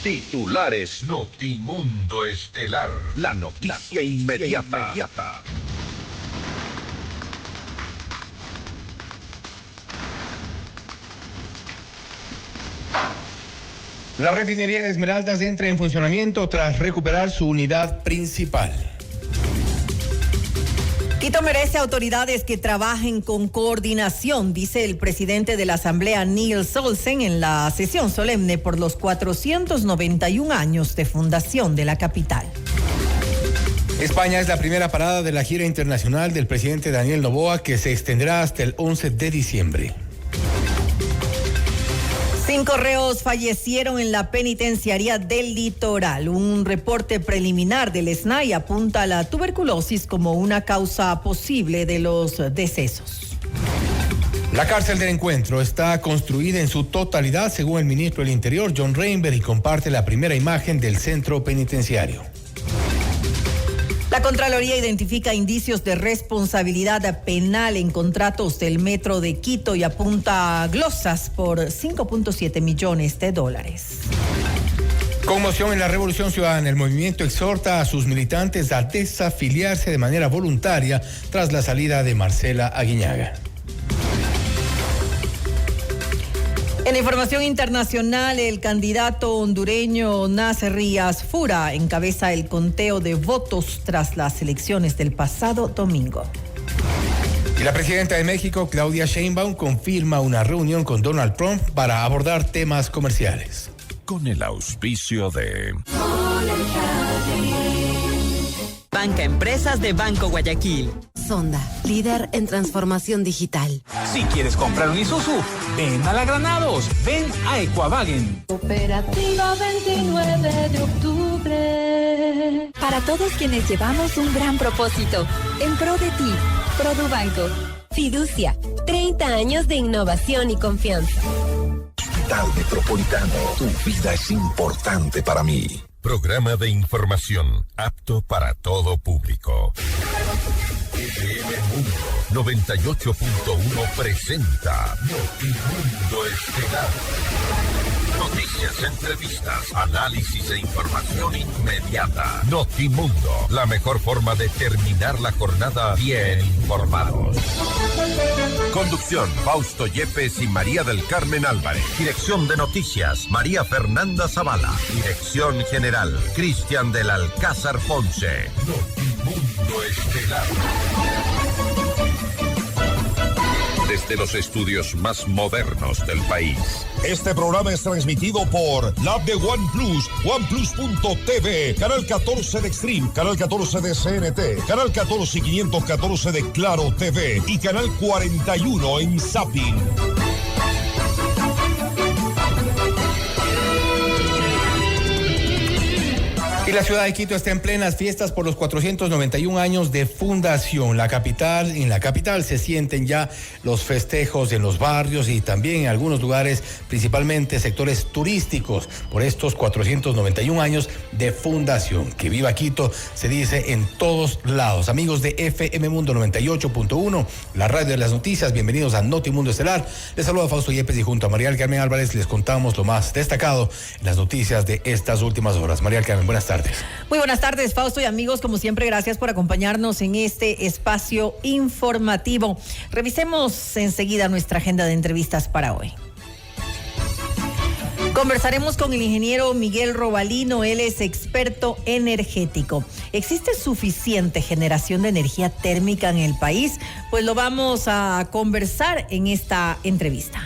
Titulares Notimundo Estelar. La noticia inmediata. La refinería de Esmeraldas entra en funcionamiento tras recuperar su unidad principal. Quito merece autoridades que trabajen con coordinación, dice el presidente de la Asamblea, Nils Olsen, en la sesión solemne por los 491 años de fundación de la capital. España es la primera parada de la gira internacional del presidente Daniel Noboa, que se extenderá hasta el 11 de diciembre. 5 reos fallecieron en la penitenciaría del Litoral. Un reporte preliminar del SNAI apunta a la tuberculosis como una causa posible de los decesos. La cárcel del Encuentro está construida en su totalidad, según el ministro del Interior, John Reinberg, y comparte la primera imagen del centro penitenciario. La Contraloría identifica indicios de responsabilidad penal en contratos del Metro de Quito y apunta a glosas por $5.7 millones. Conmoción en la Revolución Ciudadana. El movimiento exhorta a sus militantes a desafiliarse de manera voluntaria tras la salida de Marcela Aguiñaga. En información internacional, el candidato hondureño Nasser Rías Fura encabeza el conteo de votos tras las elecciones del pasado domingo. Y la presidenta de México, Claudia Sheinbaum, confirma una reunión con Donald Trump para abordar temas comerciales. Con el auspicio de Banca Empresas de Banco Guayaquil. Sonda, líder en transformación digital. Si quieres comprar un Isuzu, ven a la Granados, ven a Equavagen. Cooperativa 29 de octubre. Para todos quienes llevamos un gran propósito, en pro de ti, Produbanco. Fiducia, 30 años de innovación y confianza. Hospital Metropolitano. Tu vida es importante para mí. Programa de información apto para todo público. FM Mundo 98.1 presenta Notimundo Estelar. Noticias, entrevistas, análisis e información inmediata. Notimundo, la mejor forma de terminar la jornada bien informados. Conducción, Fausto Yepes y María del Carmen Álvarez. Dirección de noticias, María Fernanda Zavala. Dirección general, Cristian del Alcázar Ponce. Notimundo Estelar. Desde los estudios más modernos del país. Este programa es transmitido por la app de OnePlus, OnePlus.tv, Canal 14 de Extreme, Canal 14 de CNT, Canal 14 y 514 de Claro TV y Canal 41 en Zapping. Y la ciudad de Quito está en plenas fiestas por los 491 años de fundación. En la capital se sienten ya los festejos en los barrios y también en algunos lugares, principalmente sectores turísticos, por estos 491 años de fundación. Que viva Quito, se dice en todos lados. Amigos de FM Mundo 98.1, la radio de las noticias, bienvenidos a Notimundo Estelar. Les saluda Fausto Yepes y junto a María del Carmen Álvarez les contamos lo más destacado en las noticias de estas últimas horas. María del Carmen, buenas tardes. Muy buenas tardes, Fausto y amigos, como siempre, gracias por acompañarnos en este espacio informativo. Revisemos enseguida nuestra agenda de entrevistas para hoy. Conversaremos con el ingeniero Miguel Robalino, él es experto energético. ¿Existe suficiente generación de energía térmica en el país? Pues lo vamos a conversar en esta entrevista.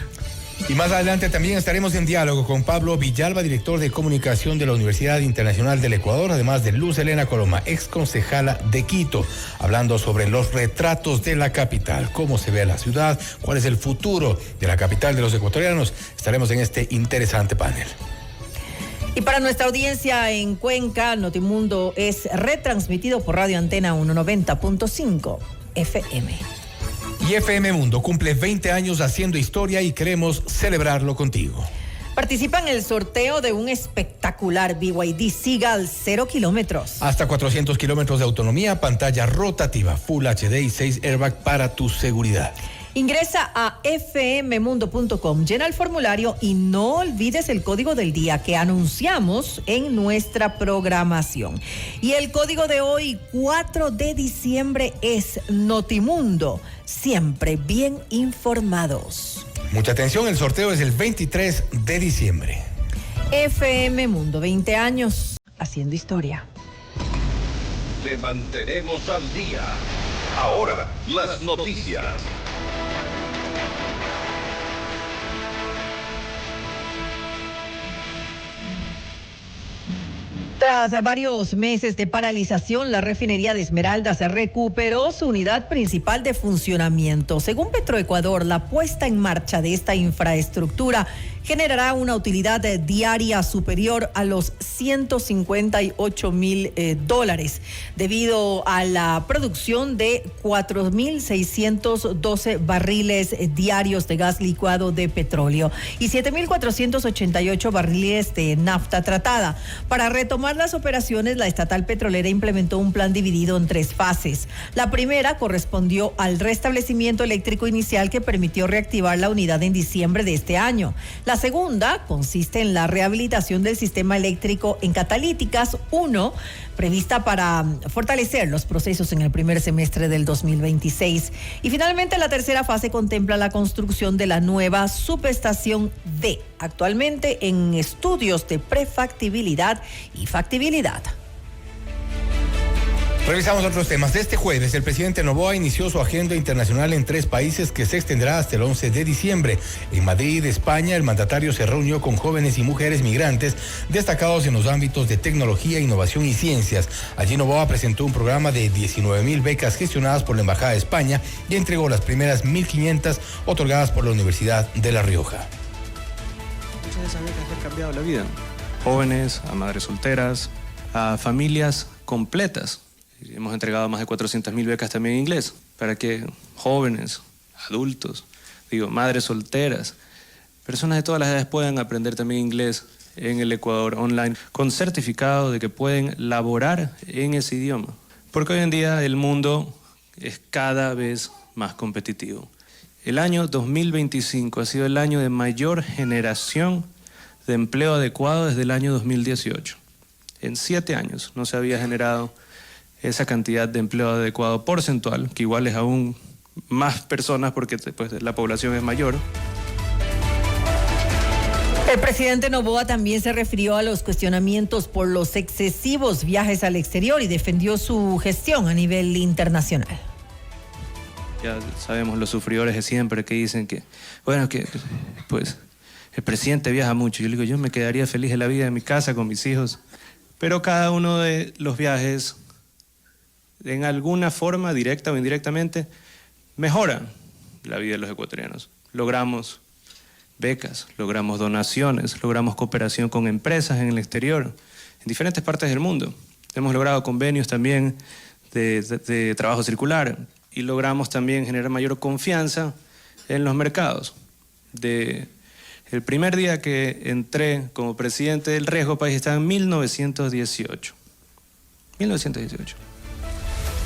Y más adelante también estaremos en diálogo con Pablo Villalba, director de comunicación de la Universidad Internacional del Ecuador, además de Luz Elena Coloma, ex concejala de Quito, hablando sobre los retratos de la capital, cómo se ve la ciudad, cuál es el futuro de la capital de los ecuatorianos. Estaremos en este interesante panel. Y para nuestra audiencia en Cuenca, Notimundo es retransmitido por Radio Antena 190.5 FM. Y FM Mundo cumple 20 años haciendo historia y queremos celebrarlo contigo. Participa en el sorteo de un espectacular BYD Seagull 0 kilómetros. Hasta 400 kilómetros de autonomía, pantalla rotativa, Full HD y 6 airbags para tu seguridad. Ingresa a fmmundo.com, llena el formulario y no olvides el código del día que anunciamos en nuestra programación. Y el código de hoy, 4 de diciembre, es Notimundo. Siempre bien informados. Mucha atención, el sorteo es el 23 de diciembre. FM Mundo, 20 años haciendo historia. Le mantenemos al día. Ahora, las noticias. Tras varios meses de paralización, la refinería de Esmeraldas recuperó su unidad principal de funcionamiento. Según Petroecuador, la puesta en marcha de esta infraestructura generará una utilidad diaria superior a los $158,000 debido a la producción de 4.612 barriles diarios de gas licuado de petróleo y 7.488 barriles de nafta tratada. Para retomar las operaciones, la estatal petrolera implementó un plan dividido en 3 fases. La primera correspondió al restablecimiento eléctrico inicial que permitió reactivar la unidad en diciembre de este año. La segunda consiste en la rehabilitación del sistema eléctrico en catalíticas 1, prevista para fortalecer los procesos en el primer semestre del 2026. Y finalmente, la tercera fase contempla la construcción de la nueva subestación D, actualmente en estudios de prefactibilidad y factibilidad. Revisamos otros temas. Este jueves, el presidente Noboa inició su agenda internacional en 3 países que se extenderá hasta el 11 de diciembre. En Madrid, España, el mandatario se reunió con jóvenes y mujeres migrantes destacados en los ámbitos de tecnología, innovación y ciencias. Allí Noboa presentó un programa de 19,000 becas gestionadas por la Embajada de España y entregó las primeras 1.500 otorgadas por la Universidad de La Rioja. Muchas de esas becas han cambiado la vida. Jóvenes, a madres solteras, a familias completas. Hemos entregado más de 400,000 becas también en inglés, para que jóvenes, adultos, madres solteras, personas de todas las edades puedan aprender también inglés en el Ecuador online, con certificado de que pueden laborar en ese idioma. Porque hoy en día el mundo es cada vez más competitivo. El año 2025 ha sido el año de mayor generación de empleo adecuado desde el año 2018. En 7 años no se había generado esa cantidad de empleo adecuado porcentual, que igual es aún más personas porque pues, la población es mayor. El presidente Noboa también se refirió a los cuestionamientos por los excesivos viajes al exterior y defendió su gestión a nivel internacional. Ya sabemos los sufridores de siempre que dicen que, pues, el presidente viaja mucho. Yo le digo, yo me quedaría feliz de la vida en mi casa con mis hijos, pero cada uno de los viajes, en alguna forma, directa o indirectamente, mejora la vida de los ecuatorianos. Logramos becas, logramos donaciones, logramos cooperación con empresas en el exterior, en diferentes partes del mundo. Hemos logrado convenios también de trabajo circular y logramos también generar mayor confianza en los mercados. El primer día que entré como presidente del Riesgo País estaba en 1918. 1918.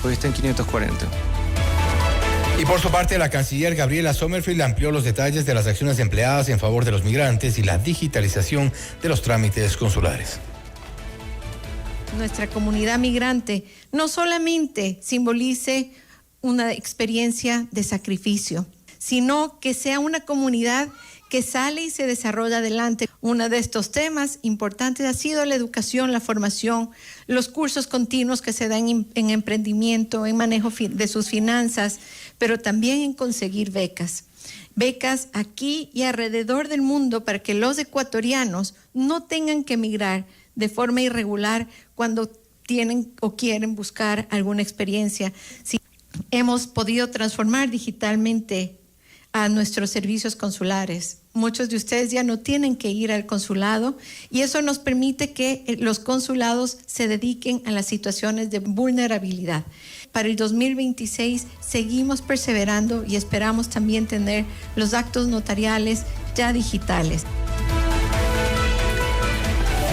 Hoy está en 540. Y por su parte, la canciller Gabriela Sommerfield amplió los detalles de las acciones empleadas en favor de los migrantes y la digitalización de los trámites consulares. Nuestra comunidad migrante no solamente simbolice una experiencia de sacrificio, sino que sea una comunidad que sale y se desarrolla adelante. Uno de estos temas importantes ha sido la educación, la formación, los cursos continuos que se dan en emprendimiento, en manejo de sus finanzas, pero también en conseguir becas. Becas aquí y alrededor del mundo para que los ecuatorianos no tengan que emigrar de forma irregular cuando tienen o quieren buscar alguna experiencia. Sí, hemos podido transformar digitalmente a nuestros servicios consulares. Muchos de ustedes ya no tienen que ir al consulado y eso nos permite que los consulados se dediquen a las situaciones de vulnerabilidad. Para el 2026 seguimos perseverando y esperamos también tener los actos notariales ya digitales.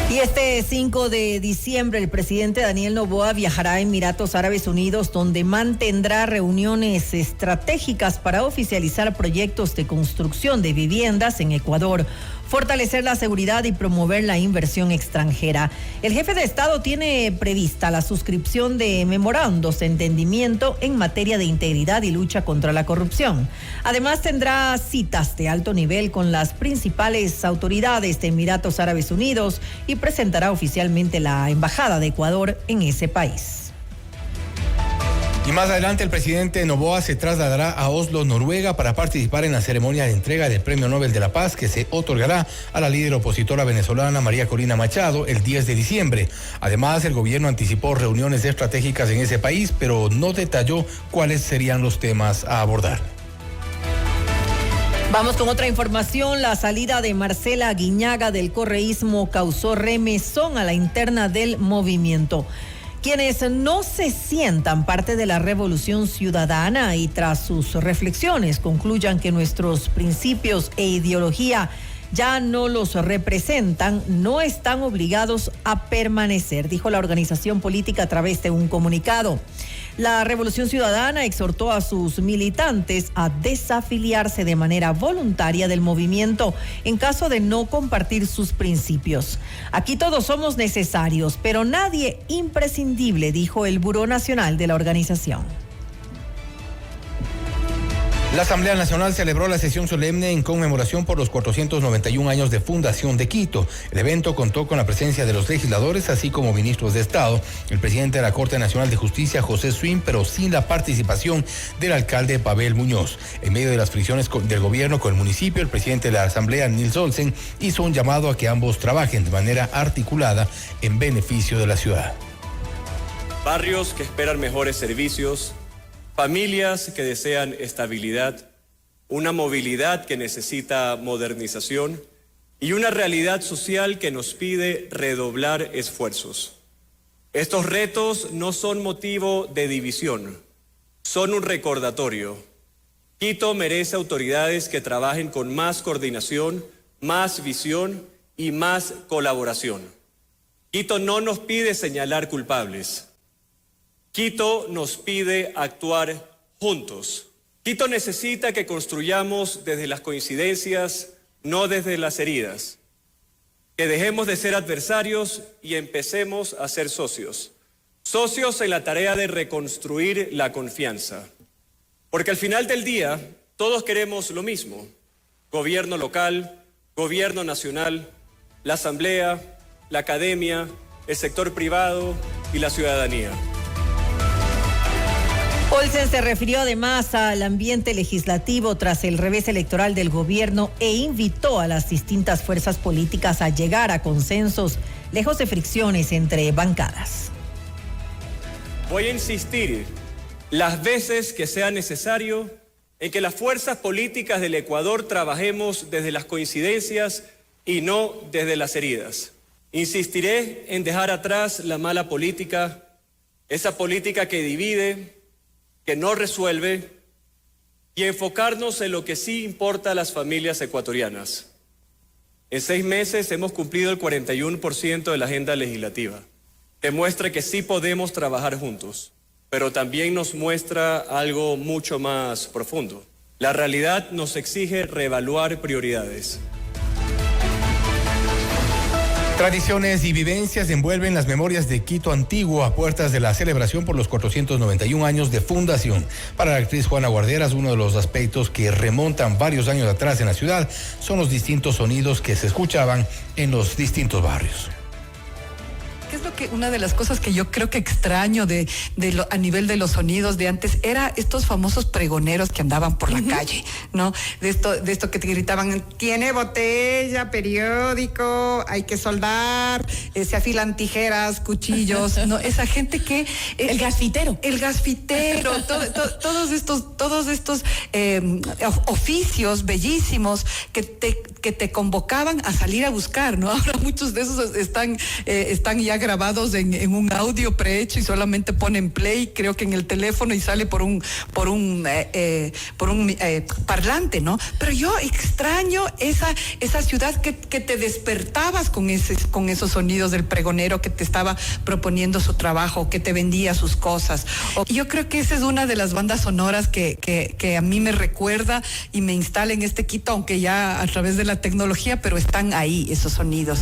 Y este 5 de diciembre el presidente Daniel Noboa viajará a Emiratos Árabes Unidos, donde mantendrá reuniones estratégicas para oficializar proyectos de construcción de viviendas en Ecuador, fortalecer la seguridad y promover la inversión extranjera. El jefe de Estado tiene prevista la suscripción de memorandos de entendimiento en materia de integridad y lucha contra la corrupción. Además, tendrá citas de alto nivel con las principales autoridades de Emiratos Árabes Unidos y presentará oficialmente la Embajada de Ecuador en ese país. Y más adelante el presidente Noboa se trasladará a Oslo, Noruega, para participar en la ceremonia de entrega del Premio Nobel de la Paz que se otorgará a la líder opositora venezolana María Corina Machado el 10 de diciembre. Además, el gobierno anticipó reuniones estratégicas en ese país, pero no detalló cuáles serían los temas a abordar. Vamos con otra información. La salida de Marcela Aguiñaga del correísmo causó remesón a la interna del movimiento. Quienes no se sientan parte de la revolución ciudadana y tras sus reflexiones concluyan que nuestros principios e ideología ya no los representan, no están obligados a permanecer, dijo la organización política a través de un comunicado. La Revolución Ciudadana exhortó a sus militantes a desafiliarse de manera voluntaria del movimiento en caso de no compartir sus principios. Aquí todos somos necesarios, pero nadie imprescindible, dijo el Buró Nacional de la organización. La Asamblea Nacional celebró la sesión solemne en conmemoración por los 491 años de fundación de Quito. El evento contó con la presencia de los legisladores, así como ministros de Estado, el presidente de la Corte Nacional de Justicia, José Swin, pero sin la participación del alcalde Pavel Muñoz. En medio de las fricciones del gobierno con el municipio, el presidente de la Asamblea, Nils Olsen, hizo un llamado a que ambos trabajen de manera articulada en beneficio de la ciudad. Barrios que esperan mejores servicios, familias que desean estabilidad, una movilidad que necesita modernización y una realidad social que nos pide redoblar esfuerzos. Estos retos no son motivo de división, son un recordatorio. Quito merece autoridades que trabajen con más coordinación, más visión y más colaboración. Quito no nos pide señalar culpables. Quito nos pide actuar juntos. Quito necesita que construyamos desde las coincidencias, no desde las heridas. Que dejemos de ser adversarios y empecemos a ser socios. Socios en la tarea de reconstruir la confianza. Porque al final del día, todos queremos lo mismo. Gobierno local, gobierno nacional, la asamblea, la academia, el sector privado y la ciudadanía. Olsen se refirió además al ambiente legislativo tras el revés electoral del gobierno e invitó a las distintas fuerzas políticas a llegar a consensos, lejos de fricciones entre bancadas. Voy a insistir las veces que sea necesario en que las fuerzas políticas del Ecuador trabajemos desde las coincidencias y no desde las heridas. Insistiré en dejar atrás la mala política, esa política que divide, que no resuelve, y enfocarnos en lo que sí importa a las familias ecuatorianas. En 6 meses hemos cumplido el 41% de la agenda legislativa. Demuestra que sí podemos trabajar juntos, pero también nos muestra algo mucho más profundo. La realidad nos exige reevaluar prioridades. Tradiciones y vivencias envuelven las memorias de Quito antiguo a puertas de la celebración por los 491 años de fundación. Para la actriz Juana Guarderas, uno de los aspectos que remontan varios años atrás en la ciudad son los distintos sonidos que se escuchaban en los distintos barrios. ¿Qué es una de las cosas que yo creo que extraño a nivel de los sonidos de antes? Era estos famosos pregoneros que andaban por la calle, ¿no? De esto que te gritaban, tiene botella, periódico, hay que soldar, se afilan tijeras, cuchillos, ¿no? Esa gente que... El gasfitero, todos estos oficios bellísimos que te convocaban a salir a buscar, ¿no? Ahora muchos de esos están ya grabados grabados en un audio prehecho y solamente ponen play, creo que en el teléfono, y sale por un parlante, ¿no? Pero yo extraño esa ciudad que te despertabas con esos sonidos del pregonero que te estaba proponiendo su trabajo, que te vendía sus cosas. Yo creo que esa es una de las bandas sonoras que a mí me recuerda y me instala en este Quito, aunque ya a través de la tecnología, pero están ahí esos sonidos.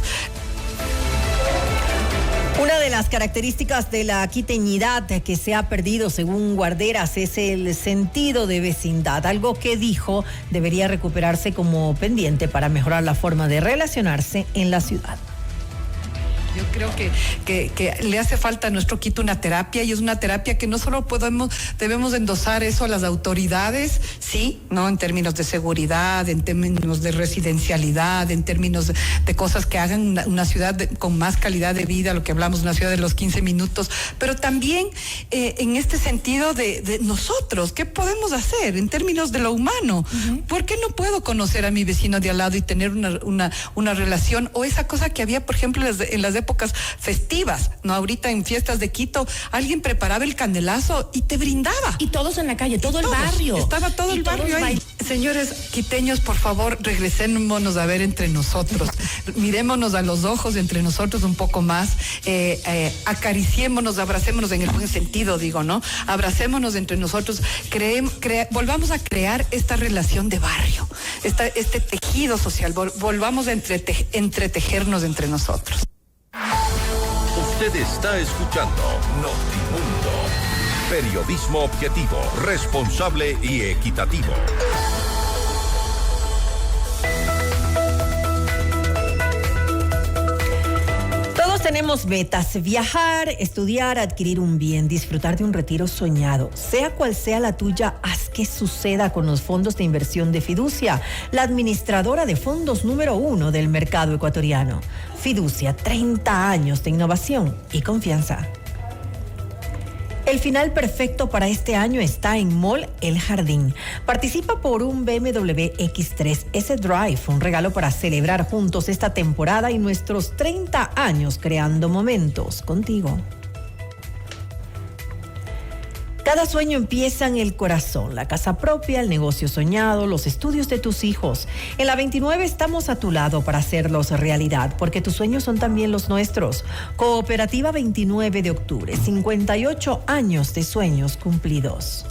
Una de las características de la quiteñidad que se ha perdido, según Guarderas, es el sentido de vecindad, algo que dijo debería recuperarse como pendiente para mejorar la forma de relacionarse en la ciudad. Yo creo que le hace falta a nuestro Quito una terapia, y es una terapia que no solo debemos endosar eso a las autoridades, sí, ¿no? En términos de seguridad, en términos de residencialidad, en términos de cosas que hagan una ciudad con más calidad de vida, lo que hablamos, una ciudad de los 15 minutos, pero también en este sentido de nosotros, ¿qué podemos hacer en términos de lo humano? Uh-huh. ¿Por qué no puedo conocer a mi vecino de al lado y tener una relación? O esa cosa que había, por ejemplo, en las épocas festivas, ¿no? Ahorita en fiestas de Quito, alguien preparaba el candelazo y te brindaba. Y todos en la calle, todo el barrio. Estaba todo el barrio ahí. Señores quiteños, por favor, regresémonos a ver entre nosotros. Mirémonos a los ojos entre nosotros un poco más. Acariciémonos, abracémonos en el buen sentido, digo, ¿no? Abracémonos entre nosotros. Volvamos a crear esta relación de barrio, este tejido social. Volvamos a entretejernos entre nosotros. Usted está escuchando Notimundo. Periodismo objetivo, responsable y equitativo. Todos tenemos metas: viajar, estudiar, adquirir un bien, disfrutar de un retiro soñado. Sea cual sea la tuya, haz que suceda con los fondos de inversión de Fiducia, la administradora de fondos número 1 del mercado ecuatoriano. Fiducia, 30 años de innovación y confianza. El final perfecto para este año está en Mall El Jardín. Participa por un BMW X3 S-Drive, un regalo para celebrar juntos esta temporada y nuestros 30 años creando momentos contigo. Cada sueño empieza en el corazón: la casa propia, el negocio soñado, los estudios de tus hijos. En la 29 estamos a tu lado para hacerlos realidad, porque tus sueños son también los nuestros. Cooperativa 29 de octubre, 58 años de sueños cumplidos.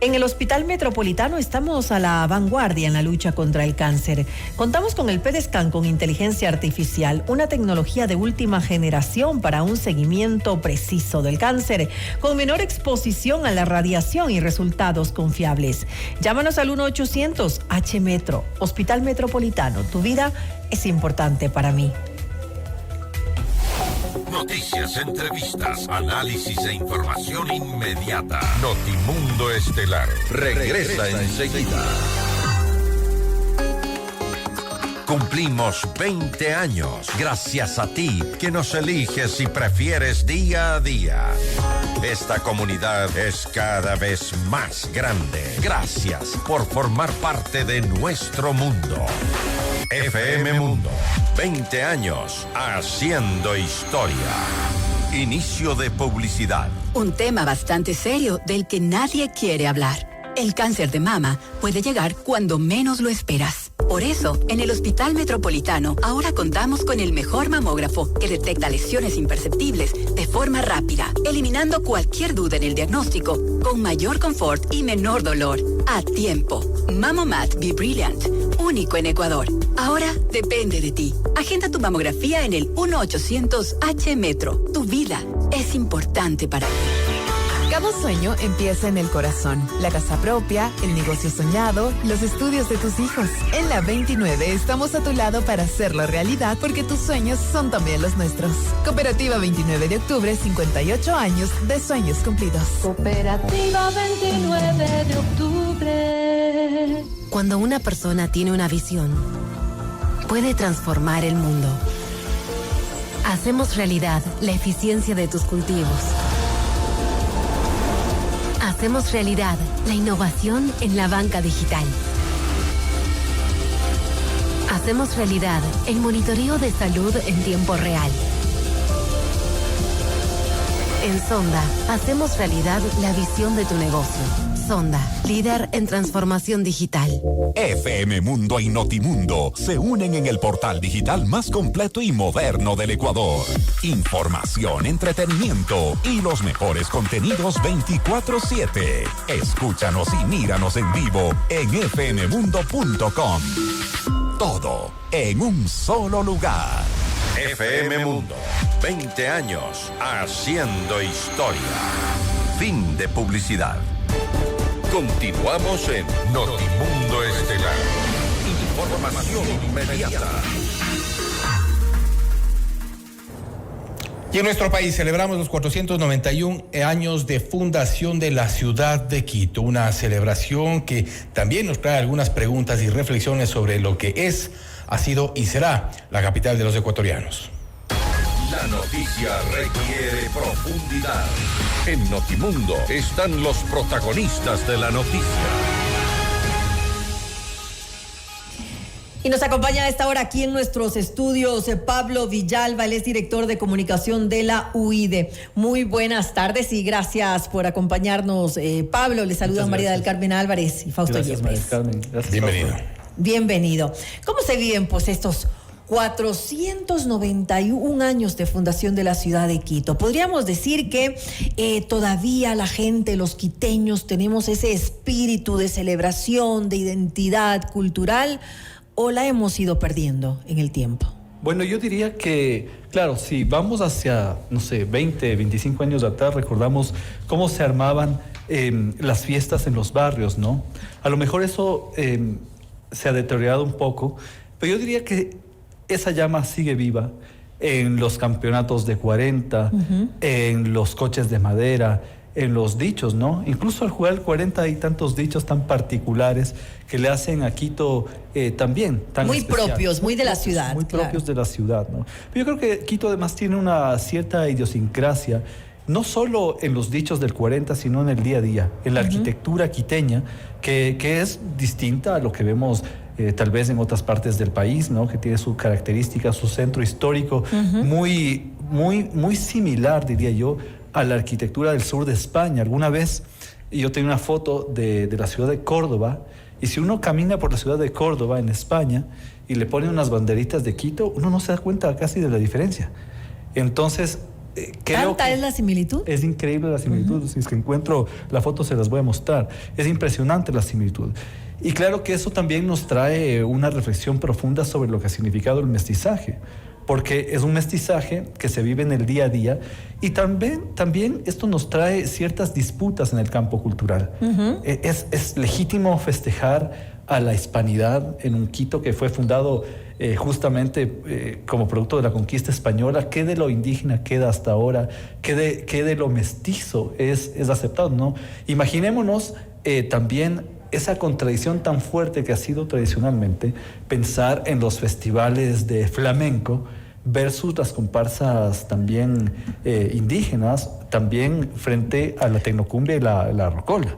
En el Hospital Metropolitano estamos a la vanguardia en la lucha contra el cáncer. Contamos con el PEDESCAN con inteligencia artificial, una tecnología de última generación para un seguimiento preciso del cáncer, con menor exposición a la radiación y resultados confiables. Llámanos al 1-800-H-Metro. Hospital Metropolitano, tu vida es importante para mí. Noticias, entrevistas, análisis e información inmediata. Notimundo Estelar regresa enseguida. Cumplimos 20 años gracias a ti que nos eliges y prefieres día a día. Esta comunidad es cada vez más grande. Gracias por formar parte de nuestro mundo. FM Mundo, 20 años haciendo historia. Inicio de publicidad. Un tema bastante serio del que nadie quiere hablar. El cáncer de mama puede llegar cuando menos lo esperas. Por eso, en el Hospital Metropolitano ahora contamos con el mejor mamógrafo que detecta lesiones imperceptibles de forma rápida, eliminando cualquier duda en el diagnóstico, con mayor confort y menor dolor. A tiempo. Mamomat Be Brilliant, único en Ecuador. Ahora depende de ti. Agenda tu mamografía en el 1-800-H-Metro. Tu vida es importante para ti. Cada sueño empieza en el corazón. La casa propia, el negocio soñado, los estudios de tus hijos. En la 29 estamos a tu lado para hacerlo realidad, porque tus sueños son también los nuestros. Cooperativa 29 de octubre, 58 años de sueños cumplidos. Cooperativa 29 de octubre. Cuando una persona tiene una visión, puede transformar el mundo. Hacemos realidad la eficiencia de tus cultivos. Hacemos realidad la innovación en la banca digital. Hacemos realidad el monitoreo de salud en tiempo real. En Sonda, hacemos realidad la visión de tu negocio. Sonda, líder en transformación digital. FM Mundo y Notimundo se unen en el portal digital más completo y moderno del Ecuador. Información, entretenimiento y los mejores contenidos 24/7. Escúchanos y míranos en vivo en fmmundo.com. Todo en un solo lugar. FM Mundo, 20 años haciendo historia. Fin de publicidad. Continuamos en Notimundo Estelar. Información inmediata. Y en nuestro país celebramos los 491 años de fundación de la ciudad de Quito, una celebración que también nos trae algunas preguntas y reflexiones sobre lo que es, ha sido y será la capital de los ecuatorianos. La noticia requiere profundidad. En Notimundo están los protagonistas de la noticia. Y nos acompaña a esta hora aquí en nuestros estudios Pablo Villalba, él es director de comunicación de la UIDE. Muy buenas tardes y gracias por acompañarnos, Pablo. Le saludan María del Carmen Álvarez y Fausto Yepes. Gracias, Carmen. Gracias, bienvenido. Fausto. Bienvenido. ¿Cómo se viven pues estos 491 años de fundación de la ciudad de Quito? Podríamos decir que todavía la gente, los quiteños, tenemos ese espíritu de celebración, de identidad cultural, ¿o la hemos ido perdiendo en el tiempo? Bueno, yo diría que, claro, si vamos hacia, 20, 25 años atrás, recordamos cómo se armaban las fiestas en los barrios, ¿no? A lo mejor eso se ha deteriorado un poco, pero yo diría que esa llama sigue viva en los campeonatos de 40, en los coches de madera, en los dichos, ¿no? Incluso al jugar el 40 hay tantos dichos tan particulares que le hacen a Quito también tan muy especial. Propios, muy de la ciudad. Muy propios de la ciudad, ¿no? Pero yo creo que Quito además tiene una cierta idiosincrasia, no solo en los dichos del 40, sino en el día a día, en la arquitectura quiteña, que es distinta a lo que vemos tal vez en otras partes del país, ¿no? Que tiene su característica, su centro histórico, muy similar, diría yo, a la arquitectura del sur de España. Alguna vez yo tenía una foto de la ciudad de Córdoba, y si uno camina por la ciudad de Córdoba en España y le ponen unas banderitas de Quito, uno no se da cuenta casi de la diferencia. Entonces, ¿tanta es la similitud? Es increíble la similitud. Si es que encuentro la foto se las voy a mostrar. Es impresionante la similitud. Y claro que eso también nos trae una reflexión profunda sobre lo que ha significado el mestizaje, porque es un mestizaje que se vive en el día a día, y también esto nos trae ciertas disputas en el campo cultural. Es legítimo festejar a la hispanidad en un Quito que fue fundado justamente como producto de la conquista española. ¿Qué de lo indígena queda hasta ahora? ¿Qué de lo mestizo es aceptado, ¿no? Imaginémonos también esa contradicción tan fuerte que ha sido tradicionalmente pensar en los festivales de flamenco versus las comparsas también indígenas, también frente a la tecnocumbia y la rocola.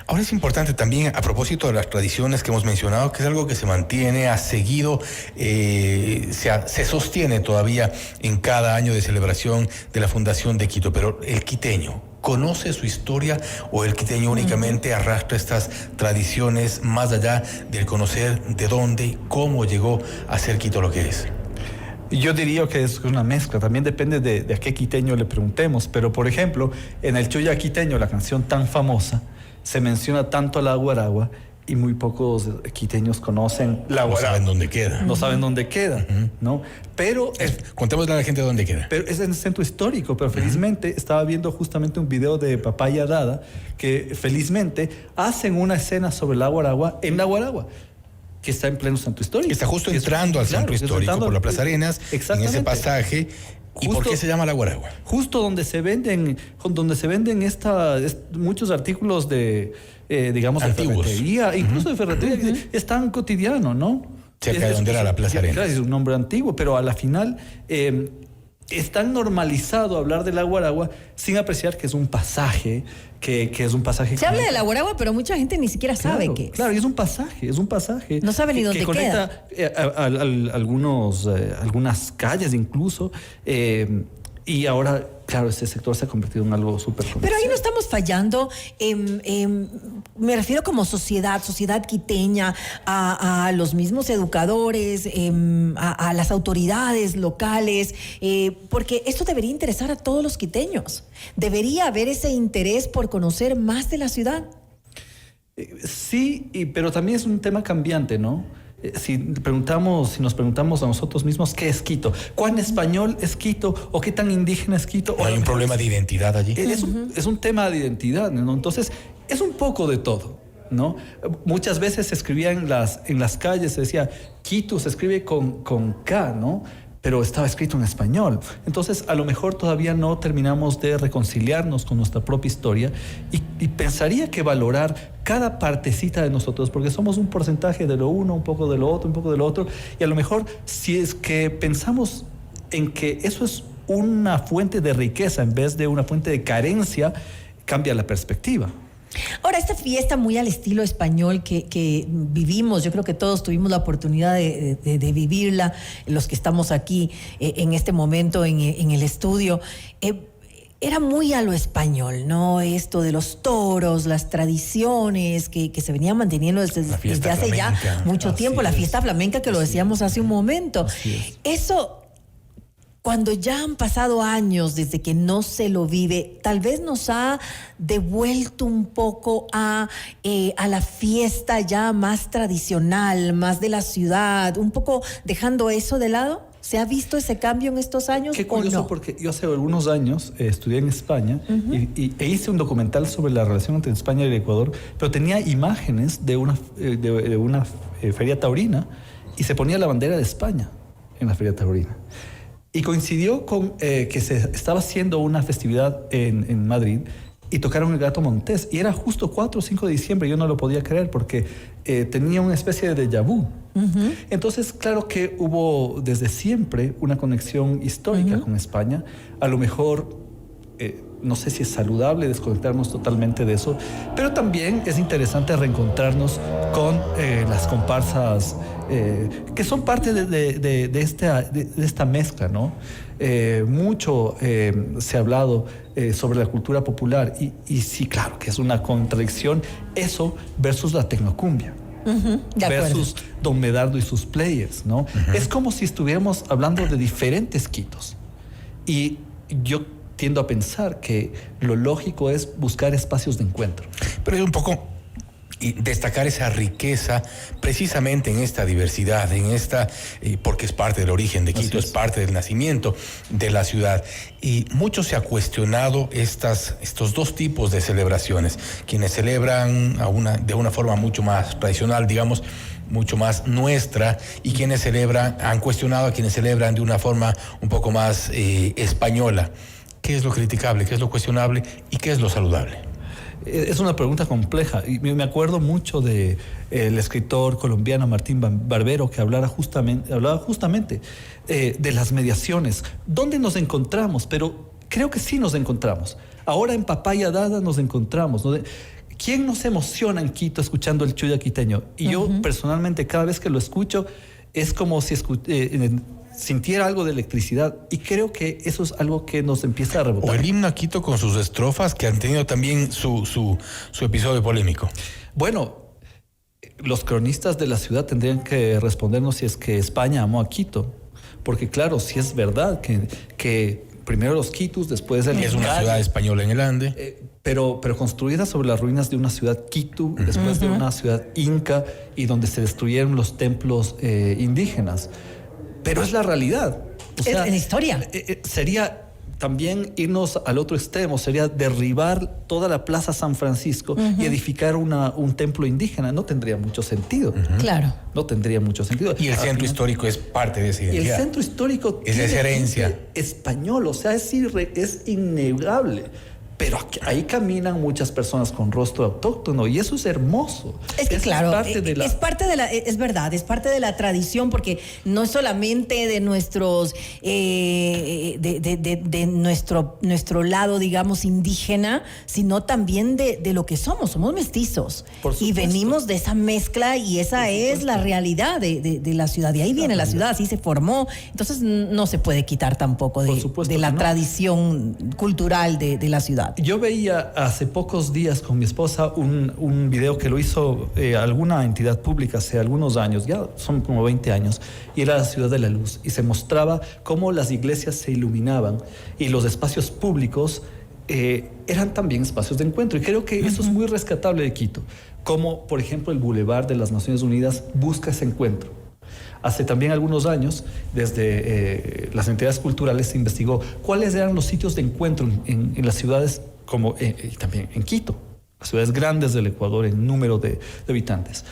Ahora es importante también, a propósito de las tradiciones que hemos mencionado, que es algo que se mantiene, ha seguido, se sostiene todavía en cada año de celebración de la Fundación de Quito, pero el quiteño, ¿conoce su historia o el quiteño únicamente arrastra estas tradiciones más allá del conocer de dónde, cómo llegó a ser Quito lo que es? Yo diría que es una mezcla, también depende de a qué quiteño le preguntemos, pero por ejemplo, en el Chuya Quiteño, la canción tan famosa, se menciona tanto a la guaragua y muy pocos quiteños conocen la guaragua. No saben dónde queda. No saben dónde queda, ¿no? Pero contémosle a la gente dónde queda. Pero es en el centro histórico, pero felizmente estaba viendo justamente un video de Papaya Dada que felizmente hacen una escena sobre la guaragua en la guaragua, que está en pleno centro histórico. Está justo entrando al centro histórico por la Plaza Arenas, en ese pasaje. ¿Y por qué se llama la guaragua? Justo donde se venden muchos artículos de, digamos, antiguos, de ferretería, incluso de ferretería, que es tan cotidiano, ¿no? Cerca de donde era la Plaza Arenas. Claro, es un nombre antiguo, pero a la final es tan normalizado hablar de la guaragua sin apreciar que es un pasaje, que es un pasaje... Se habla de la guaragua, pero mucha gente ni siquiera sabe qué es. Claro, y es un pasaje. No sabe ni dónde queda. Que conecta algunas calles incluso, y ahora claro, ese sector se ha convertido en algo súper comercial. Pero ahí no estamos fallando, me refiero como sociedad quiteña, a los mismos educadores, a las autoridades locales, porque esto debería interesar a todos los quiteños. Debería haber ese interés por conocer más de la ciudad. Sí, pero también es un tema cambiante, ¿no? Si nos preguntamos a nosotros mismos qué es Quito, cuán español es Quito o qué tan indígena es Quito. ¿O hay un problema de identidad allí? Es un tema de identidad, ¿no? Entonces, es un poco de todo, ¿no? Muchas veces se escribía en las calles, se decía Quito se escribe con K, ¿no? Pero estaba escrito en español. Entonces, a lo mejor todavía no terminamos de reconciliarnos con nuestra propia historia y pensaría que valorar cada partecita de nosotros, porque somos un porcentaje de lo uno, un poco de lo otro, un poco de lo otro, y a lo mejor si es que pensamos en que eso es una fuente de riqueza en vez de una fuente de carencia, cambia la perspectiva. Ahora, esta fiesta muy al estilo español que vivimos, yo creo que todos tuvimos la oportunidad de vivirla, los que estamos aquí en este momento en el estudio, era muy a lo español, ¿no? Esto de los toros, las tradiciones que se venían manteniendo desde hace ya mucho tiempo, la fiesta flamenca que lo decíamos hace un momento. Eso... Cuando ya han pasado años desde que no se lo vive, tal vez nos ha devuelto un poco a la fiesta ya más tradicional, más de la ciudad, un poco dejando eso de lado. ¿Se ha visto ese cambio en estos años? Qué curioso, porque yo hace algunos años estudié en España e hice un documental sobre la relación entre España y el Ecuador, pero tenía imágenes de una feria taurina y se ponía la bandera de España en la feria taurina. Y coincidió con que se estaba haciendo una festividad en Madrid y tocaron el Gato Montés. Y era justo 4 o 5 de diciembre. Yo no lo podía creer porque tenía una especie de déjà vu. Entonces, claro que hubo desde siempre una conexión histórica con España. A lo mejor, no sé si es saludable desconectarnos totalmente de eso, pero también es interesante reencontrarnos con las comparsas que son parte de esta mezcla, ¿no? Mucho se ha hablado sobre la cultura popular y sí, claro que es una contradicción eso versus la tecnocumbia. Versus Don Medardo y sus players, ¿no? Es como si estuviéramos hablando de diferentes Quitos. Y yo tiendo a pensar que lo lógico es buscar espacios de encuentro. Pero es un poco destacar esa riqueza precisamente en esta diversidad, porque es parte del origen de Quito, es parte del nacimiento de la ciudad. Y mucho se ha cuestionado estos dos tipos de celebraciones. Quienes celebran de una forma mucho más tradicional, digamos, mucho más nuestra, y quienes han cuestionado a quienes celebran de una forma un poco más española. ¿Qué es lo criticable, qué es lo cuestionable y qué es lo saludable? Es una pregunta compleja y me acuerdo mucho del escritor colombiano Martín Barbero, que hablaba justamente de las mediaciones. ¿Dónde nos encontramos? Pero creo que sí nos encontramos. Ahora en Papaya Dada nos encontramos, ¿no? ¿Quién nos emociona en Quito escuchando el chulla quiteño? Y yo personalmente cada vez que lo escucho es como si sintiera algo de electricidad, y creo que eso es algo que nos empieza a rebotar. O el himno a Quito con sus estrofas que han tenido también su episodio polémico. Bueno, los cronistas de la ciudad tendrían que respondernos si es que España amó a Quito, porque claro, si es verdad que primero los quitus, después el es una ciudad española en el Ande, pero construida sobre las ruinas de una ciudad quitu, después de una ciudad inca, y donde se destruyeron los templos indígenas. Pero es la realidad. O sea, en la historia. Sería también irnos al otro extremo, sería derribar toda la Plaza San Francisco y edificar un templo indígena. No tendría mucho sentido. Claro. No tendría mucho sentido. Y el centro histórico es parte de esa identidad. Y el centro histórico es esa herencia español, o sea, es innegable. pero ahí caminan muchas personas con rostro autóctono y eso es hermoso. Es que eso claro, es parte de la... es verdad, es parte de la tradición, porque no es solamente de nuestros, de nuestro lado, digamos, indígena, sino también de lo que somos mestizos. Y venimos de esa mezcla y esa es la realidad de la ciudad. De ahí viene la ciudad, así se formó. Entonces no se puede quitar tampoco de la tradición cultural de la ciudad. Yo veía hace pocos días con mi esposa un video que lo hizo alguna entidad pública hace algunos años, ya son como 20 años, y era la Ciudad de la Luz, y se mostraba cómo las iglesias se iluminaban y los espacios públicos eran también espacios de encuentro, y creo que eso es muy rescatable de Quito, como por ejemplo el Boulevard de las Naciones Unidas busca ese encuentro. Hace también algunos años, desde las entidades culturales se investigó cuáles eran los sitios de encuentro en las ciudades, como y también en Quito, las ciudades grandes del Ecuador en número de habitantes.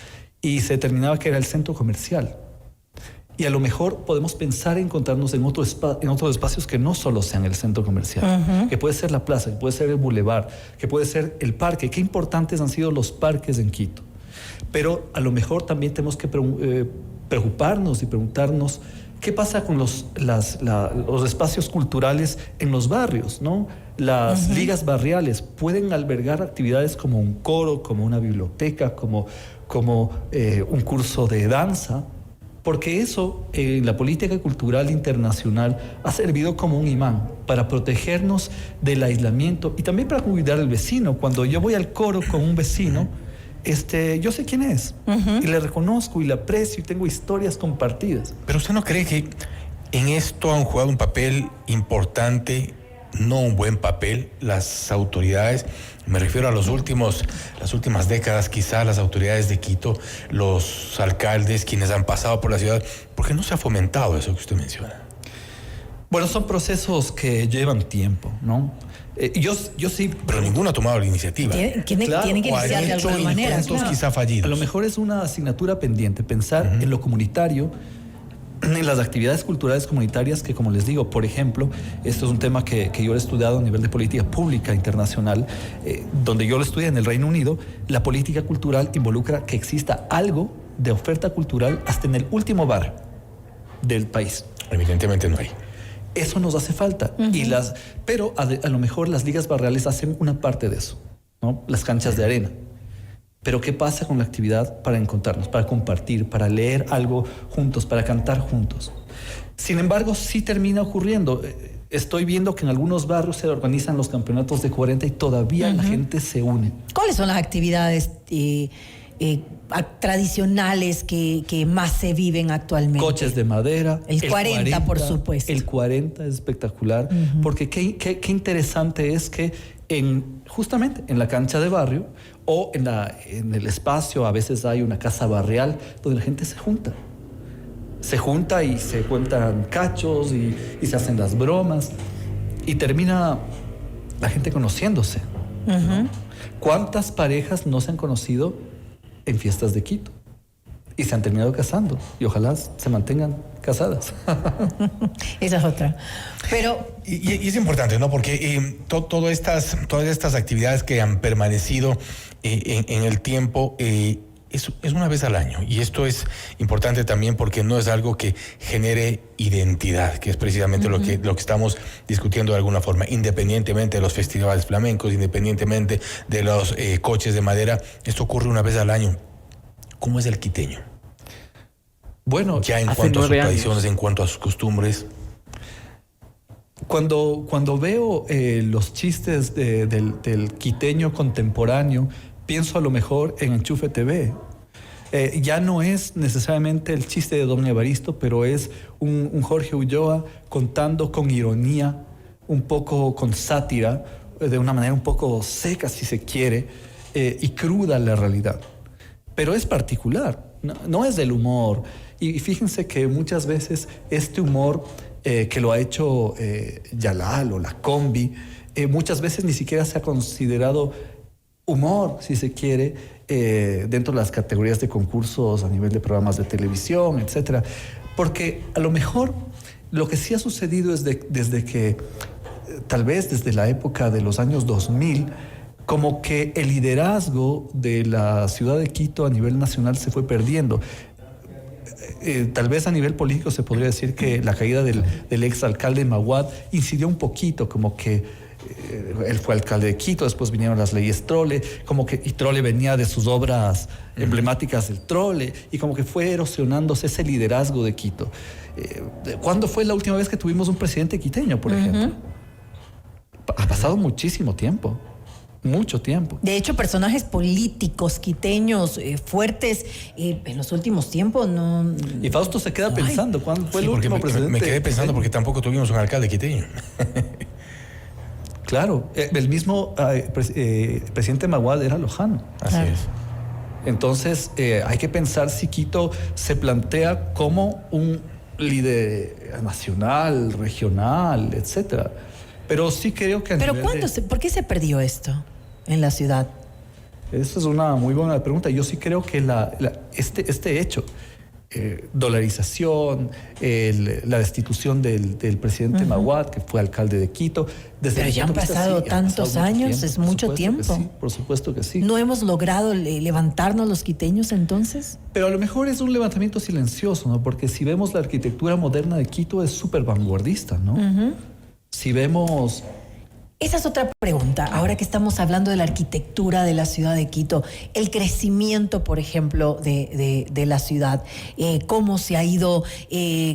Y se determinaba que era el centro comercial. Y a lo mejor podemos pensar en encontrarnos en otros espacios que no solo sean el centro comercial, que puede ser la plaza, que puede ser el boulevard, que puede ser el parque. Qué importantes han sido los parques en Quito. Pero a lo mejor también tenemos que preocuparnos y preguntarnos qué pasa con los espacios culturales en los barrios, ¿no? Las ligas barriales pueden albergar actividades como un coro, como una biblioteca, como un curso de danza, porque eso en la política cultural internacional ha servido como un imán para protegernos del aislamiento y también para cuidar al vecino. Cuando yo voy al coro con un vecino, yo sé quién es y le reconozco y le aprecio y tengo historias compartidas. Pero ¿usted no cree que en esto han jugado un papel importante, no un buen papel, las autoridades? Me refiero a las últimas décadas, quizá las autoridades de Quito, los alcaldes, quienes han pasado por la ciudad, porque no se ha fomentado eso que usted menciona. Bueno, son procesos que llevan tiempo, ¿no? Yo sí... Pero ninguno ha tomado la iniciativa. Tiene que iniciar de alguna manera. Claro. Quizá fallidos. A lo mejor es una asignatura pendiente, pensar en lo comunitario, en las actividades culturales comunitarias que, como les digo, por ejemplo, esto es un tema que yo he estudiado a nivel de política pública internacional, donde yo lo estudié en el Reino Unido. La política cultural involucra que exista algo de oferta cultural hasta en el último barrio del país. Evidentemente no hay. Eso nos hace falta. Pero a lo mejor las ligas barriales hacen una parte de eso, ¿no? Las canchas de arena. Pero ¿qué pasa con la actividad para encontrarnos, para compartir, para leer algo juntos, para cantar juntos? Sin embargo, sí termina ocurriendo. Estoy viendo que en algunos barrios se organizan los campeonatos de 40 y todavía la gente se une. ¿Cuáles son las actividades tradicionales que más se viven actualmente? Coches de madera. El 40, por supuesto. El 40 es espectacular, porque qué interesante es que justamente en la cancha de barrio o en el espacio, a veces hay una casa barrial donde la gente se junta. Se junta y se cuentan cachos y se hacen las bromas y termina la gente conociéndose. ¿No? ¿Cuántas parejas no se han conocido en fiestas de Quito? Y se han terminado casando. Y ojalá se mantengan casadas. Esa es otra. Pero... Y es importante, ¿no? Porque todas estas actividades que han permanecido en el tiempo... Es una vez al año, y esto es importante también porque no es algo que genere identidad, que es precisamente lo que estamos discutiendo de alguna forma, independientemente de los festivales flamencos, independientemente de los coches de madera. Esto ocurre una vez al año. ¿Cómo es el quiteño? Bueno, ya en cuanto a sus tradiciones, en cuanto a sus costumbres. Cuando veo los chistes del quiteño contemporáneo, pienso a lo mejor en Enchufe TV. Ya no es necesariamente el chiste de Don Evaristo, pero es un Jorge Ulloa contando con ironía, un poco con sátira, de una manera un poco seca, si se quiere, y cruda la realidad. Pero es particular, no es del humor. Y fíjense que muchas veces este humor que lo ha hecho Yalal o la Combi, muchas veces ni siquiera se ha considerado humor, si se quiere, dentro de las categorías de concursos a nivel de programas de televisión, etcétera. Porque a lo mejor lo que sí ha sucedido es desde que tal vez desde la época de los años 2000, como que el liderazgo de la ciudad de Quito a nivel nacional se fue perdiendo. Tal vez a nivel político se podría decir que la caída del exalcalde Maguad incidió un poquito, como que él fue alcalde de Quito, después vinieron las leyes Trole, y Trole venía de sus obras emblemáticas del Trole, y como que fue erosionándose ese liderazgo de Quito. ¿Cuándo fue la última vez que tuvimos un presidente quiteño, por ejemplo? Ha pasado muchísimo tiempo. Mucho tiempo. De hecho, personajes políticos quiteños fuertes en los últimos tiempos no... Y Fausto se queda pensando, ¿cuándo fue el último presidente? Me quedé pensando porque tampoco tuvimos un alcalde quiteño. Claro, el mismo presidente Maguad era lojano. Así es. Entonces, hay que pensar si Quito se plantea como un líder nacional, regional, etcétera. Pero sí creo que... ¿Pero por qué se perdió esto en la ciudad? Esa es una muy buena pregunta. Yo sí creo que este hecho, dolarización, la destitución del presidente Maguad, que fue alcalde de Quito... Pero ya han pasado tantos años, es mucho tiempo. Sí, por supuesto que sí. ¿No hemos logrado levantarnos los quiteños entonces? Pero a lo mejor es un levantamiento silencioso, ¿no? Porque si vemos la arquitectura moderna de Quito es súper vanguardista, ¿no? Si vemos... Esa es otra pregunta. Ahora que estamos hablando de la arquitectura de la ciudad de Quito, el crecimiento, por ejemplo, de la ciudad, cómo se ha ido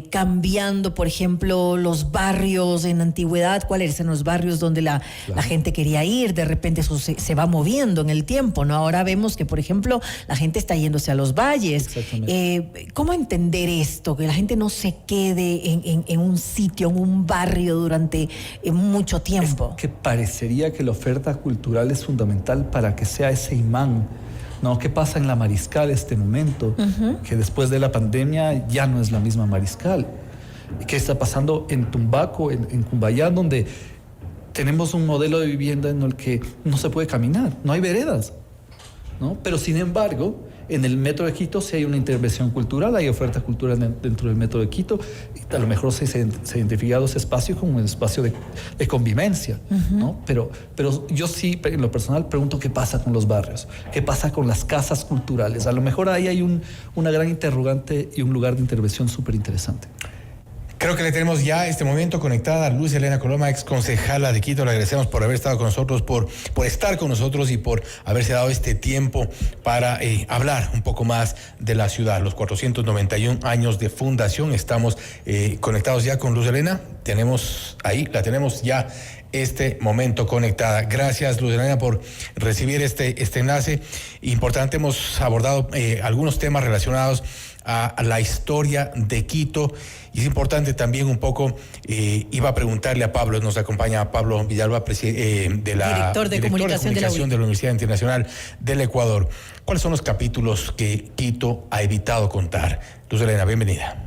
cambiando, por ejemplo, los barrios en antigüedad, cuáles eran los barrios donde la gente quería ir, de repente eso se va moviendo en el tiempo, ¿no? Ahora vemos que, por ejemplo, la gente está yéndose a los valles. ¿Cómo entender esto? Que la gente no se quede en un sitio, en un barrio durante mucho tiempo. Es que parecería que la oferta cultural es fundamental para que sea ese imán, ¿no? ¿Qué pasa en la Mariscal este momento? Que después de la pandemia ya no es la misma Mariscal. ¿Qué está pasando en Tumbaco, en Cumbayá, donde tenemos un modelo de vivienda en el que no se puede caminar, no hay veredas, ¿no? Pero sin embargo, en el metro de Quito sí hay una intervención cultural, hay oferta cultural dentro del metro de Quito, y a lo mejor se ha identificado ese espacio como un espacio de convivencia, ¿no? Pero yo sí, en lo personal, pregunto qué pasa con los barrios, qué pasa con las casas culturales. A lo mejor ahí hay una gran interrogante y un lugar de intervención súper interesante. Creo que le tenemos ya este momento conectada a Luz Helena Coloma, ex concejala de Quito. Le agradecemos por haber estado con nosotros, por estar con nosotros y por haberse dado este tiempo para hablar un poco más de la ciudad. Los 491 años de fundación. Estamos conectados ya con Luz Helena. La tenemos ya este momento conectada. Gracias, Luz Helena, por recibir este enlace. Importante, hemos abordado algunos temas relacionados a la historia de Quito. Y es importante también un poco, iba a preguntarle a Pablo, nos acompaña Pablo Villalba, director de comunicación de la Universidad Internacional del Ecuador. ¿Cuáles son los capítulos que Quito ha evitado contar? Luz Helena, bienvenida.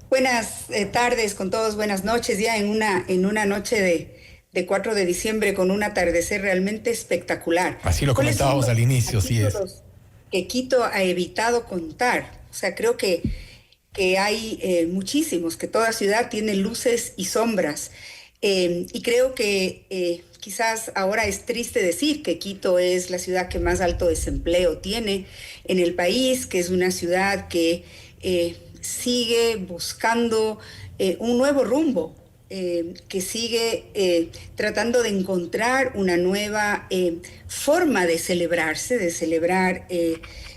Buenas tardes con todos, buenas noches, ya en una noche de 4 de diciembre con un atardecer realmente espectacular. Así lo comentábamos al inicio, sí es. Que Quito ha evitado contar, o sea, creo que hay muchísimos, que toda ciudad tiene luces y sombras, y creo que quizás ahora es triste decir que Quito es la ciudad que más alto desempleo tiene en el país, que es una ciudad que sigue buscando un nuevo rumbo, que sigue tratando de encontrar una nueva forma de celebrar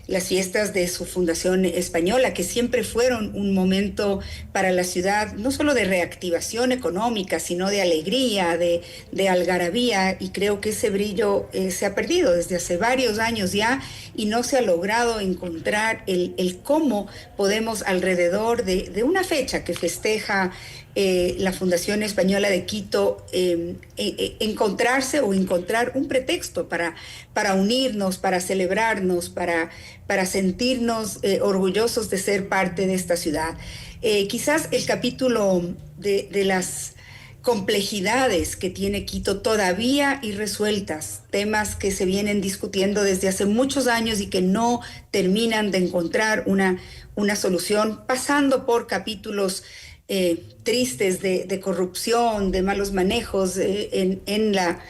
las fiestas de su fundación española, que siempre fueron un momento para la ciudad, no solo de reactivación económica, sino de alegría, de algarabía, y creo que ese brillo se ha perdido desde hace varios años ya, y no se ha logrado encontrar el cómo podemos alrededor de una fecha que festeja la Fundación Española de Quito, encontrarse o encontrar un pretexto para unirnos, para celebrarnos, para sentirnos orgullosos de ser parte de esta ciudad. Quizás el capítulo de las complejidades que tiene Quito todavía irresueltas, temas que se vienen discutiendo desde hace muchos años y que no terminan de encontrar una solución, pasando por capítulos tristes de corrupción, de malos manejos en la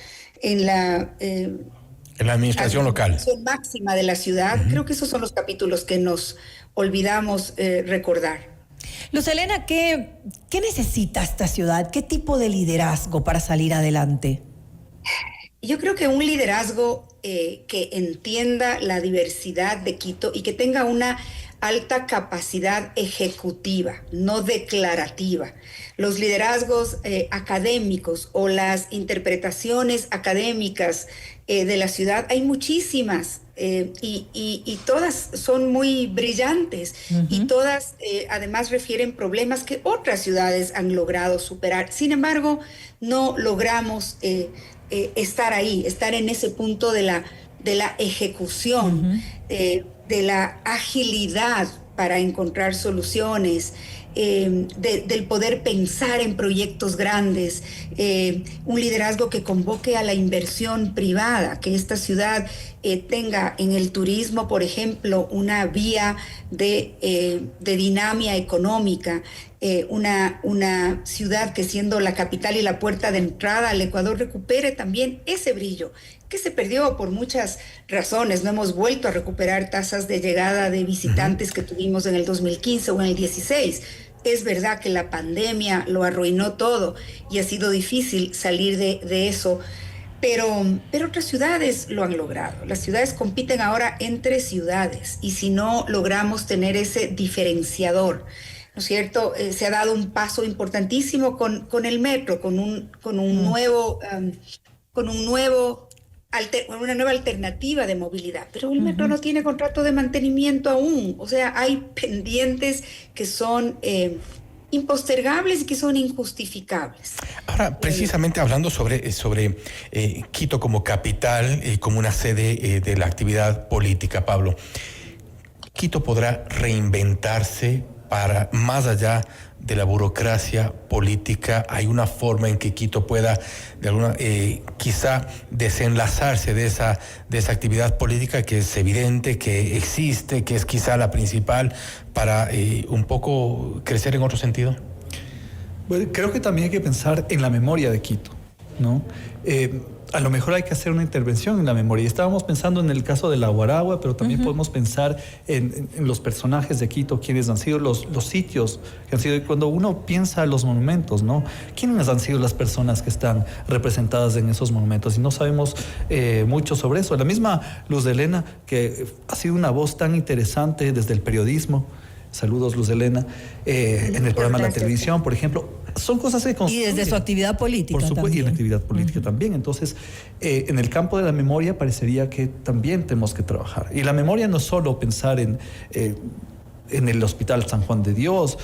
administración local máxima de la ciudad. Creo que esos son los capítulos que nos olvidamos recordar. Luz Helena, ¿qué necesita esta ciudad? ¿Qué tipo de liderazgo para salir adelante? Yo creo que un liderazgo que entienda la diversidad de Quito y que tenga una alta capacidad ejecutiva, no declarativa. Los liderazgos académicos o las interpretaciones académicas de la ciudad, hay muchísimas y todas son muy brillantes y todas además refieren problemas que otras ciudades han logrado superar. Sin embargo, no logramos estar ahí, estar en ese punto de la ejecución, de la agilidad para encontrar soluciones, del poder pensar en proyectos grandes, un liderazgo que convoque a la inversión privada, que esta ciudad tenga en el turismo, por ejemplo, una vía de dinámica económica, una ciudad que siendo la capital y la puerta de entrada al Ecuador recupere también ese brillo que se perdió por muchas razones. No hemos vuelto a recuperar tasas de llegada de visitantes que tuvimos en el 2015 o en el 16. Es verdad que la pandemia lo arruinó todo y ha sido difícil salir de eso, pero otras ciudades lo han logrado. Las ciudades compiten ahora entre ciudades y si no logramos tener ese diferenciador, ¿no es cierto? Se ha dado un paso importantísimo con el metro, con una nueva alternativa de movilidad, pero el metro no tiene contrato de mantenimiento aún. O sea, hay pendientes que son impostergables y que son injustificables. Ahora, precisamente hablando sobre Quito como capital, como una sede de la actividad política, Pablo, ¿Quito podrá reinventarse para más allá de la burocracia política? ¿Hay una forma en que Quito pueda quizá desenlazarse de esa actividad política que es evidente, que existe, que es quizá la principal, para un poco crecer en otro sentido? Bueno, creo que también hay que pensar en la memoria de Quito, ¿no? A lo mejor hay que hacer una intervención en la memoria. Estábamos pensando en el caso de la Guaragua, pero también podemos pensar en los personajes de Quito, quienes han sido los sitios que han sido. Y cuando uno piensa en los monumentos, ¿no? ¿Quiénes han sido las personas que están representadas en esos monumentos? Y no sabemos mucho sobre eso. La misma Luz Helena, que ha sido una voz tan interesante desde el periodismo. Saludos, Luz Helena, en el programa de la televisión, por ejemplo. Son cosas que construyen. Y desde su actividad política. Por supuesto, también. Y en la actividad política también. Entonces, en el campo de la memoria parecería que también tenemos que trabajar. Y la memoria no es solo pensar en el Hospital San Juan de Dios,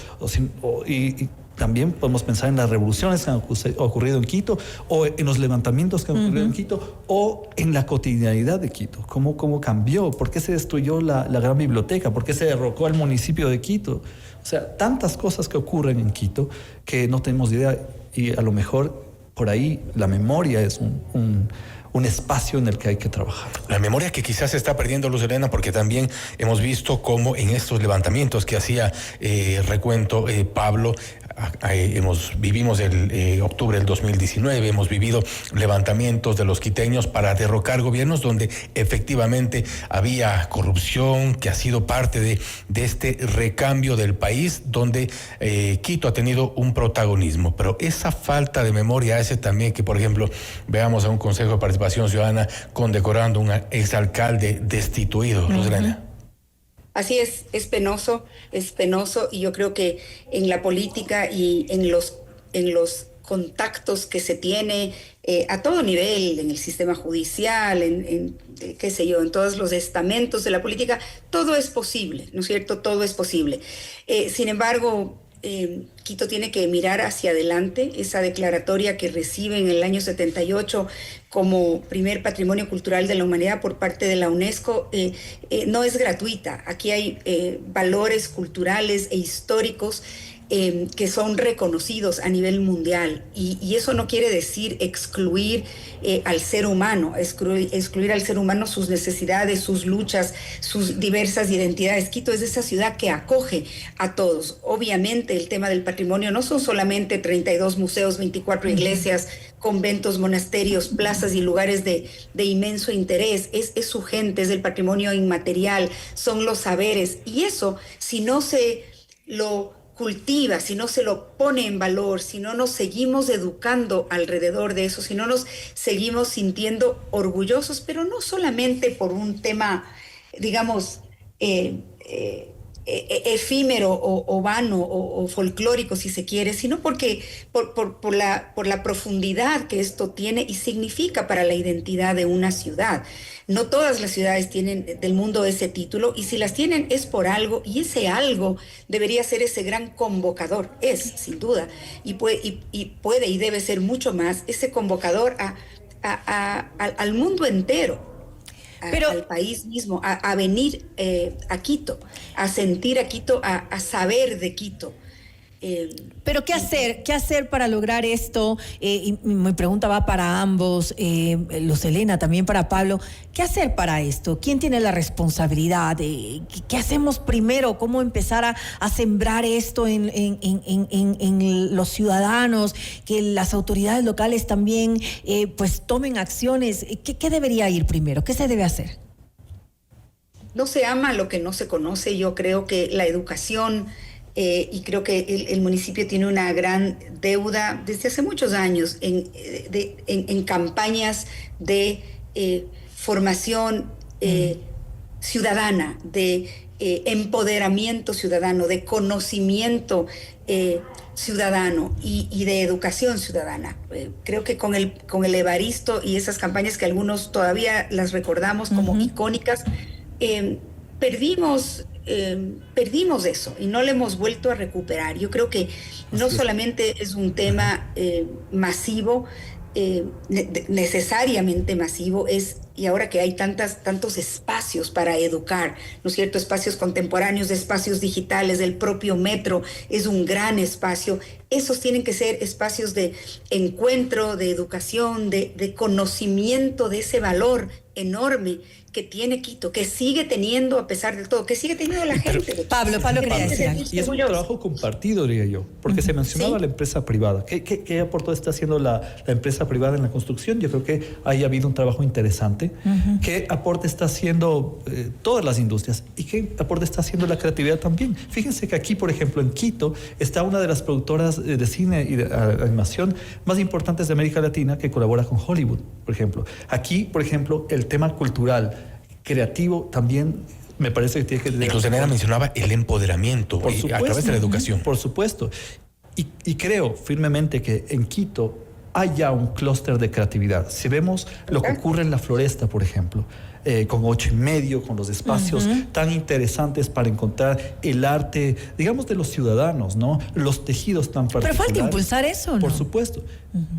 y también podemos pensar en las revoluciones que han ocurrido en Quito, o en los levantamientos que han ocurrido en Quito, o en la cotidianidad de Quito. ¿Cómo cambió? ¿Por qué se destruyó la gran biblioteca? ¿Por qué se derrocó al municipio de Quito? O sea, tantas cosas que ocurren en Quito que no tenemos idea, y a lo mejor por ahí la memoria es un espacio en el que hay que trabajar. La memoria que quizás se está perdiendo, Luz Helena, porque también hemos visto cómo en estos levantamientos que hacía recuento Pablo, vivimos el octubre del 2019, hemos vivido levantamientos de los quiteños para derrocar gobiernos donde efectivamente había corrupción, que ha sido parte de este recambio del país, donde Quito ha tenido un protagonismo. Pero esa falta de memoria hace también que, por ejemplo, veamos a un Consejo de Participación Ciudadana condecorando a un exalcalde destituido, Luz Helena. Así es penoso, y yo creo que en la política y en los contactos que se tiene a todo nivel, en el sistema judicial, en todos los estamentos de la política, todo es posible, ¿no es cierto? Todo es posible. Sin embargo, Quito tiene que mirar hacia adelante. Esa declaratoria que recibe en el año 78 como primer patrimonio cultural de la humanidad por parte de la UNESCO no es gratuita. Aquí hay valores culturales e históricos que son reconocidos a nivel mundial. Y eso no quiere decir excluir al ser humano, excluir al ser humano sus necesidades, sus luchas, sus diversas identidades. Quito es esa ciudad que acoge a todos. Obviamente el tema del patrimonio no son solamente 32 museos, 24 iglesias, conventos, monasterios, plazas y lugares de inmenso interés. Es su gente, es el patrimonio inmaterial, son los saberes. Y eso, si no se lo cultiva, si no se lo pone en valor, si no nos seguimos educando alrededor de eso, si no nos seguimos sintiendo orgullosos, pero no solamente por un tema, digamos, efímero o vano o folclórico, si se quiere, sino porque por la profundidad que esto tiene y significa para la identidad de una ciudad. No todas las ciudades tienen del mundo ese título, y si las tienen es por algo, y ese algo debería ser ese gran convocador, sin duda, y puede y debe ser mucho más, ese convocador al mundo entero. Al país mismo, a venir a Quito, a sentir a Quito, a saber de Quito. Pero ¿qué hacer para lograr esto? Y mi pregunta va para ambos, Luz Helena, también para Pablo. ¿Qué hacer para esto? ¿Quién tiene la responsabilidad? ¿Qué hacemos primero? ¿Cómo empezar a sembrar esto en los ciudadanos? Que las autoridades locales también pues tomen acciones. ¿Qué debería ir primero? ¿Qué se debe hacer? No se ama lo que no se conoce. Yo creo que la educación... y creo que el municipio tiene una gran deuda desde hace muchos años en campañas de formación ciudadana, de empoderamiento ciudadano, de conocimiento ciudadano y de educación ciudadana. Creo que con el Evaristo y esas campañas que algunos todavía las recordamos como icónicas, perdimos eso y no lo hemos vuelto a recuperar. Yo creo que no solamente es un tema masivo, necesariamente masivo, y ahora que hay tantos espacios para educar, ¿no es cierto? Espacios contemporáneos, espacios digitales, el propio metro es un gran espacio. Esos tienen que ser espacios de encuentro, de educación, de conocimiento de ese valor enorme que tiene Quito, que sigue teniendo a pesar de todo, que sigue teniendo la gente. Pablo quería decir algo. Y es un trabajo compartido, diría yo, porque se mencionaba la empresa privada. ¿Qué aporte está haciendo la empresa privada en la construcción? Yo creo que ahí ha habido un trabajo interesante. ¿Qué aporte está haciendo todas las industrias? ¿Y qué aporte está haciendo la creatividad también? Fíjense que aquí, por ejemplo, en Quito, está una de las productoras de cine y de animación más importantes de América Latina, que colabora con Hollywood, por ejemplo. Aquí, por ejemplo, el tema cultural, creativo, también me parece que tiene que... Incluso Elena mencionaba el empoderamiento a través de la educación. Por supuesto. Y creo firmemente que en Quito hay ya un clúster de creatividad. Si vemos lo que ocurre en la Floresta, por ejemplo, con 8:30, con los espacios tan interesantes para encontrar el arte, digamos, de los ciudadanos, ¿no? Los tejidos tan particulares. Pero falta impulsar eso, ¿no? Por supuesto.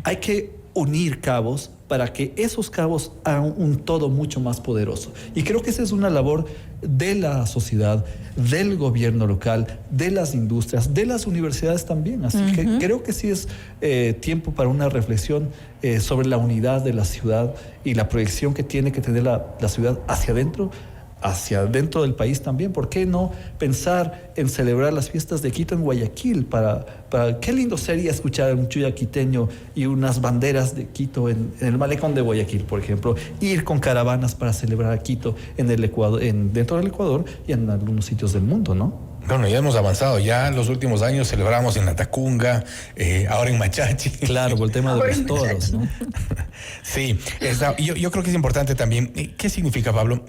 Hay que unir cabos para que esos cabos hagan un todo mucho más poderoso. Y creo que esa es una labor de la sociedad, del gobierno local, de las industrias, de las universidades también. Así que creo que sí es tiempo para una reflexión sobre la unidad de la ciudad y la proyección que tiene que tener la ciudad hacia dentro del país también. ¿Por qué no pensar en celebrar las fiestas de Quito en Guayaquil? Qué lindo sería escuchar un chuya quiteño y unas banderas de Quito en el malecón de Guayaquil, por ejemplo. Ir con caravanas para celebrar a Quito en el Ecuador, dentro del Ecuador y en algunos sitios del mundo, ¿no? Bueno, ya hemos avanzado. Ya en los últimos años celebramos en la Tacunga, ahora en Machachi. Claro, por el tema de los toros, ¿no? Sí, yo creo que es importante también. ¿Qué significa, Pablo,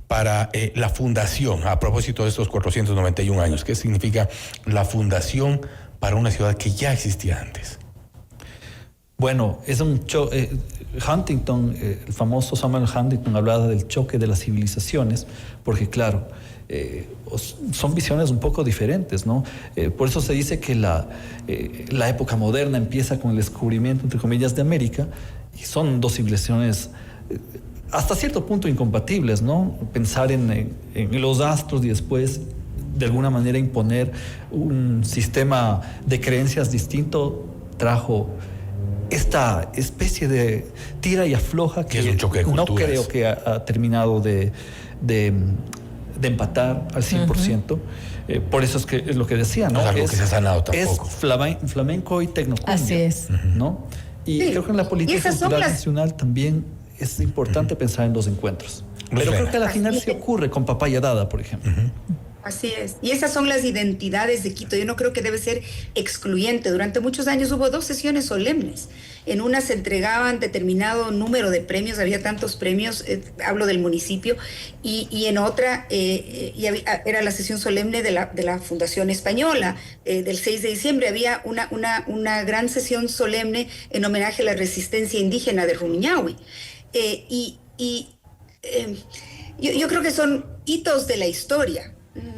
para la fundación, a propósito de estos 491 años? ¿Qué significa la fundación para una ciudad que ya existía antes? Bueno, es un Huntington, el famoso Samuel Huntington hablaba del choque de las civilizaciones, porque claro, son visiones un poco diferentes, ¿no? Por eso se dice que la época moderna empieza con el descubrimiento, entre comillas, de América, y son dos civilizaciones hasta cierto punto incompatibles, ¿no? Pensar en los astros y después de alguna manera imponer un sistema de creencias distinto, trajo esta especie de tira y afloja que es un choque de culturas. No creo que ha terminado de empatar al 100%. Por eso es lo que decía, ¿no? No es algo que se ha sanado tampoco. Es flamenco y tecnocumbia. Así es. ¿No? Y creo que en la política cultural nacional también es importante pensar en los encuentros. Pero creo que al final se ocurre con Papaya Dada, por ejemplo. Así es. Y esas son las identidades de Quito. Yo no creo que debe ser excluyente. Durante muchos años hubo 2 sesiones solemnes. En una se entregaban determinado número de premios, había tantos premios, hablo del municipio, y en otra era la sesión solemne de la Fundación Española, del 6 de diciembre. Había una gran sesión solemne en homenaje a la resistencia indígena de Rumiñahui. Yo creo que son hitos de la historia.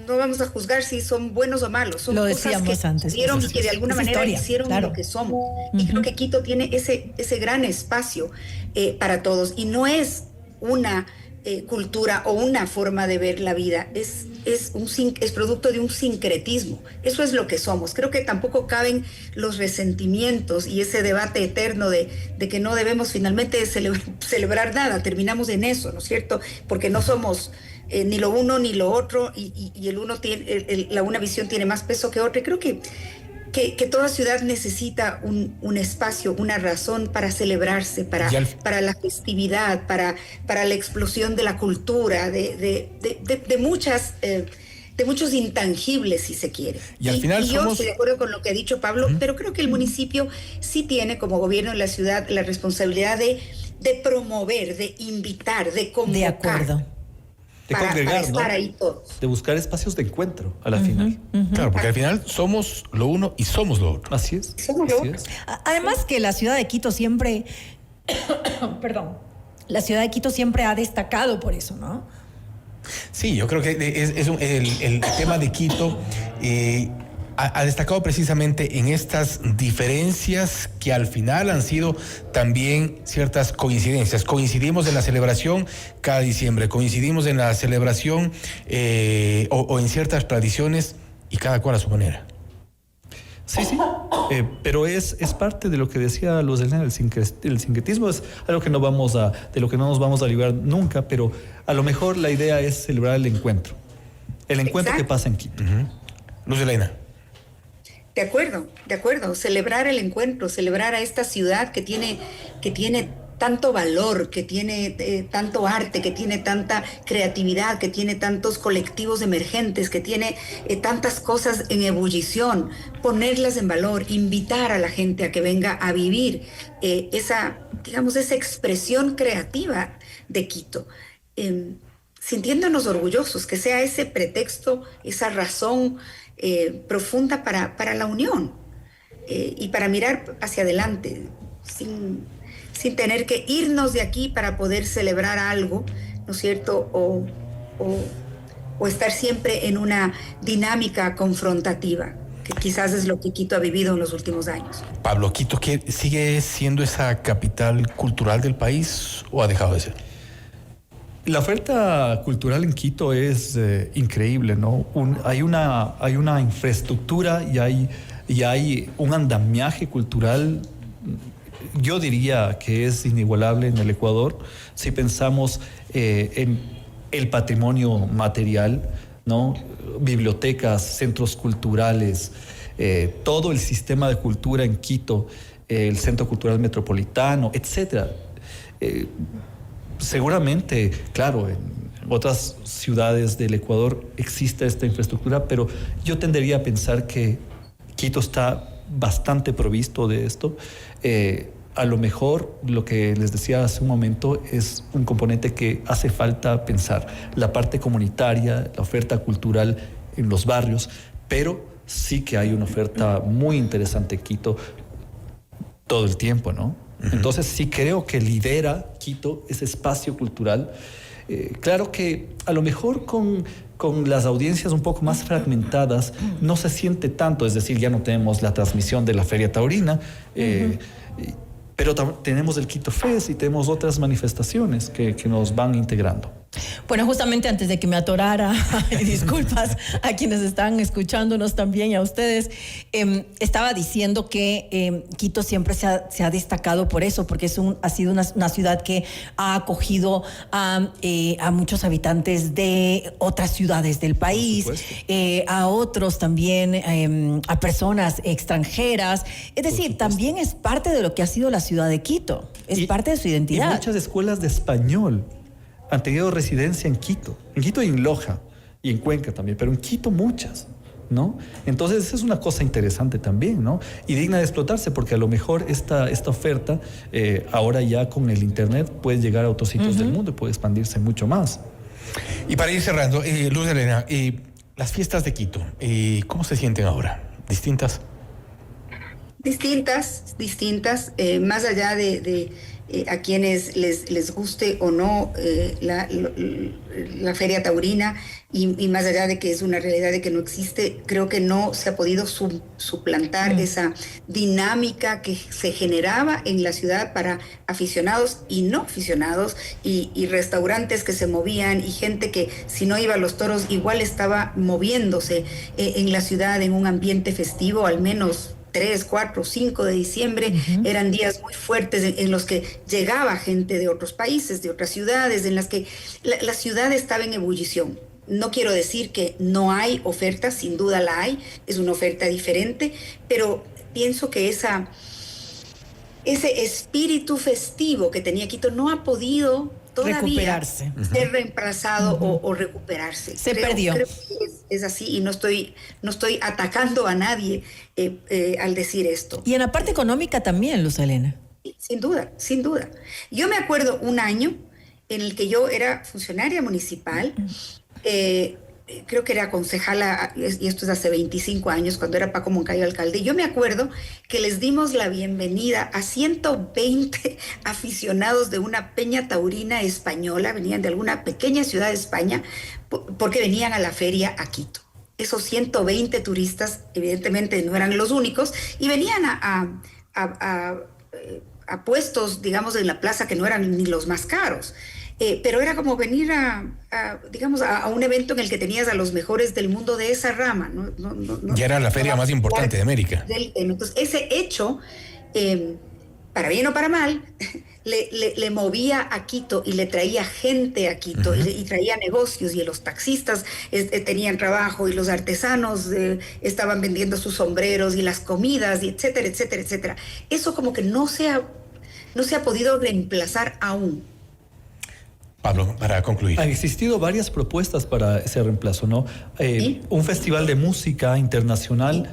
No vamos a juzgar si son buenos o malos. Son cosas que antes, hicieron y que de alguna manera hicieron lo que somos. Y creo que Quito tiene ese gran espacio para todos. Y no es una cultura o una forma de ver la vida. Es producto de un sincretismo. Eso es lo que somos. Creo que tampoco caben los resentimientos y ese debate eterno de que no debemos finalmente celebrar nada. Terminamos en eso, ¿no es cierto? Porque no somos ni lo uno ni lo otro, y el uno tiene, una visión tiene más peso que otra. Y creo que toda ciudad necesita un espacio, una razón para celebrarse, para la festividad, para la explosión de la cultura, de muchos intangibles, si se quiere. Y al final yo estoy de acuerdo con lo que ha dicho Pablo, pero creo que el municipio sí tiene, como gobierno de la ciudad, la responsabilidad de promover, de invitar, de convocar. De acuerdo. De congregar, para estar ahí todos. De buscar espacios de encuentro a la final. Claro, porque al final somos lo uno y somos lo otro. Así es. Somos lo otro. Además que la ciudad de Quito siempre, la ciudad de Quito siempre ha destacado por eso, ¿no? Sí, yo creo que el tema de Quito ha destacado precisamente en estas diferencias que al final han sido también ciertas coincidencias. Coincidimos en la celebración cada diciembre, coincidimos en la celebración o en ciertas tradiciones, y cada cual a su manera. Sí, pero es parte de lo que decía Luz Helena, el sincretismo es algo que de lo que no nos vamos a librar nunca, pero a lo mejor la idea es celebrar el encuentro que pasa en Quito. Luz Helena. De acuerdo. Celebrar el encuentro, celebrar a esta ciudad que tiene tanto valor, que tiene tanto arte, que tiene tanta creatividad, que tiene tantos colectivos emergentes, que tiene tantas cosas en ebullición. Ponerlas en valor, invitar a la gente a que venga a vivir esa expresión creativa de Quito. Sintiéndonos orgullosos, que sea ese pretexto, esa razón profunda para la unión y para mirar hacia adelante sin tener que irnos de aquí para poder celebrar algo, ¿no es cierto? O estar siempre en una dinámica confrontativa, que quizás es lo que Quito ha vivido en los últimos años. Pablo, ¿Quito sigue siendo esa capital cultural del país o ha dejado de ser? La oferta cultural en Quito es increíble, ¿no? Hay una infraestructura y hay un andamiaje cultural, yo diría que es inigualable en el Ecuador, si pensamos en el patrimonio material, ¿no? Bibliotecas, centros culturales, todo el sistema de cultura en Quito, el Centro Cultural Metropolitano, etcétera. Seguramente, claro, en otras ciudades del Ecuador existe esta infraestructura, pero yo tendería a pensar que Quito está bastante provisto de esto. A lo mejor, lo que les decía hace un momento, es un componente que hace falta pensar. La parte comunitaria, la oferta cultural en los barrios, pero sí que hay una oferta muy interesante en Quito todo el tiempo, ¿no? Entonces sí creo que lidera Quito ese espacio cultural. Claro que a lo mejor con las audiencias un poco más fragmentadas no se siente tanto, es decir, ya no tenemos la transmisión de la Feria Taurina, pero tenemos el Quito Fest y tenemos otras manifestaciones que nos van integrando. Bueno, justamente antes de que me atorara, disculpas a quienes están escuchándonos también y a ustedes, estaba diciendo que Quito siempre se ha destacado por eso, porque ha sido una ciudad que ha acogido a muchos habitantes de otras ciudades del país, a otros también, a personas extranjeras. Es decir, también es parte de lo que ha sido la ciudad de Quito, es parte de su identidad. Y muchas escuelas de español han tenido residencia en Quito y en Loja y en Cuenca también, pero en Quito muchas, ¿no? Entonces esa es una cosa interesante también, ¿no? Y digna de explotarse, porque a lo mejor esta oferta ahora ya con el internet puede llegar a otros sitios del mundo y puede expandirse mucho más. Y para ir cerrando, Luz Helena, las fiestas de Quito, ¿cómo se sienten ahora? ¿Distintas? Distintas, más allá de a quienes les guste o no la Feria Taurina, y más allá de que es una realidad de que no existe, creo que no se ha podido suplantar esa dinámica que se generaba en la ciudad para aficionados y no aficionados, y restaurantes que se movían, y gente que si no iba a los toros igual estaba moviéndose en la ciudad en un ambiente festivo, al menos 3, 4, 5 de diciembre, eran días muy fuertes en los que llegaba gente de otros países, de otras ciudades, en las que la ciudad estaba en ebullición. No quiero decir que no hay oferta, sin duda la hay, es una oferta diferente, pero pienso que ese espíritu festivo que tenía Quito no ha podido todavía ser reemplazado o recuperarse. Se perdió. Creo que es así, y no estoy atacando a nadie al decir esto. Y en la parte económica también, Luz Helena. Sin duda. Yo me acuerdo un año en el que yo era funcionaria municipal, creo que era concejala, y esto es hace 25 años, cuando era Paco Moncayo alcalde. Yo me acuerdo que les dimos la bienvenida a 120 aficionados de una peña taurina española, venían de alguna pequeña ciudad de España, porque venían a la feria a Quito. Esos 120 turistas, evidentemente, no eran los únicos, y venían a puestos, digamos, en la plaza que no eran ni los más caros. Pero era como venir a un evento en el que tenías a los mejores del mundo de esa rama. No, ya era la feria más importante de América. Entonces, ese hecho, para bien o para mal, le movía a Quito y le traía gente a Quito, y traía negocios, y los taxistas tenían trabajo, y los artesanos estaban vendiendo sus sombreros y las comidas, y etcétera, etcétera, etcétera. Eso como que no se ha podido reemplazar aún. Pablo, para concluir. Han existido varias propuestas para ese reemplazo, ¿no? Un festival de música internacional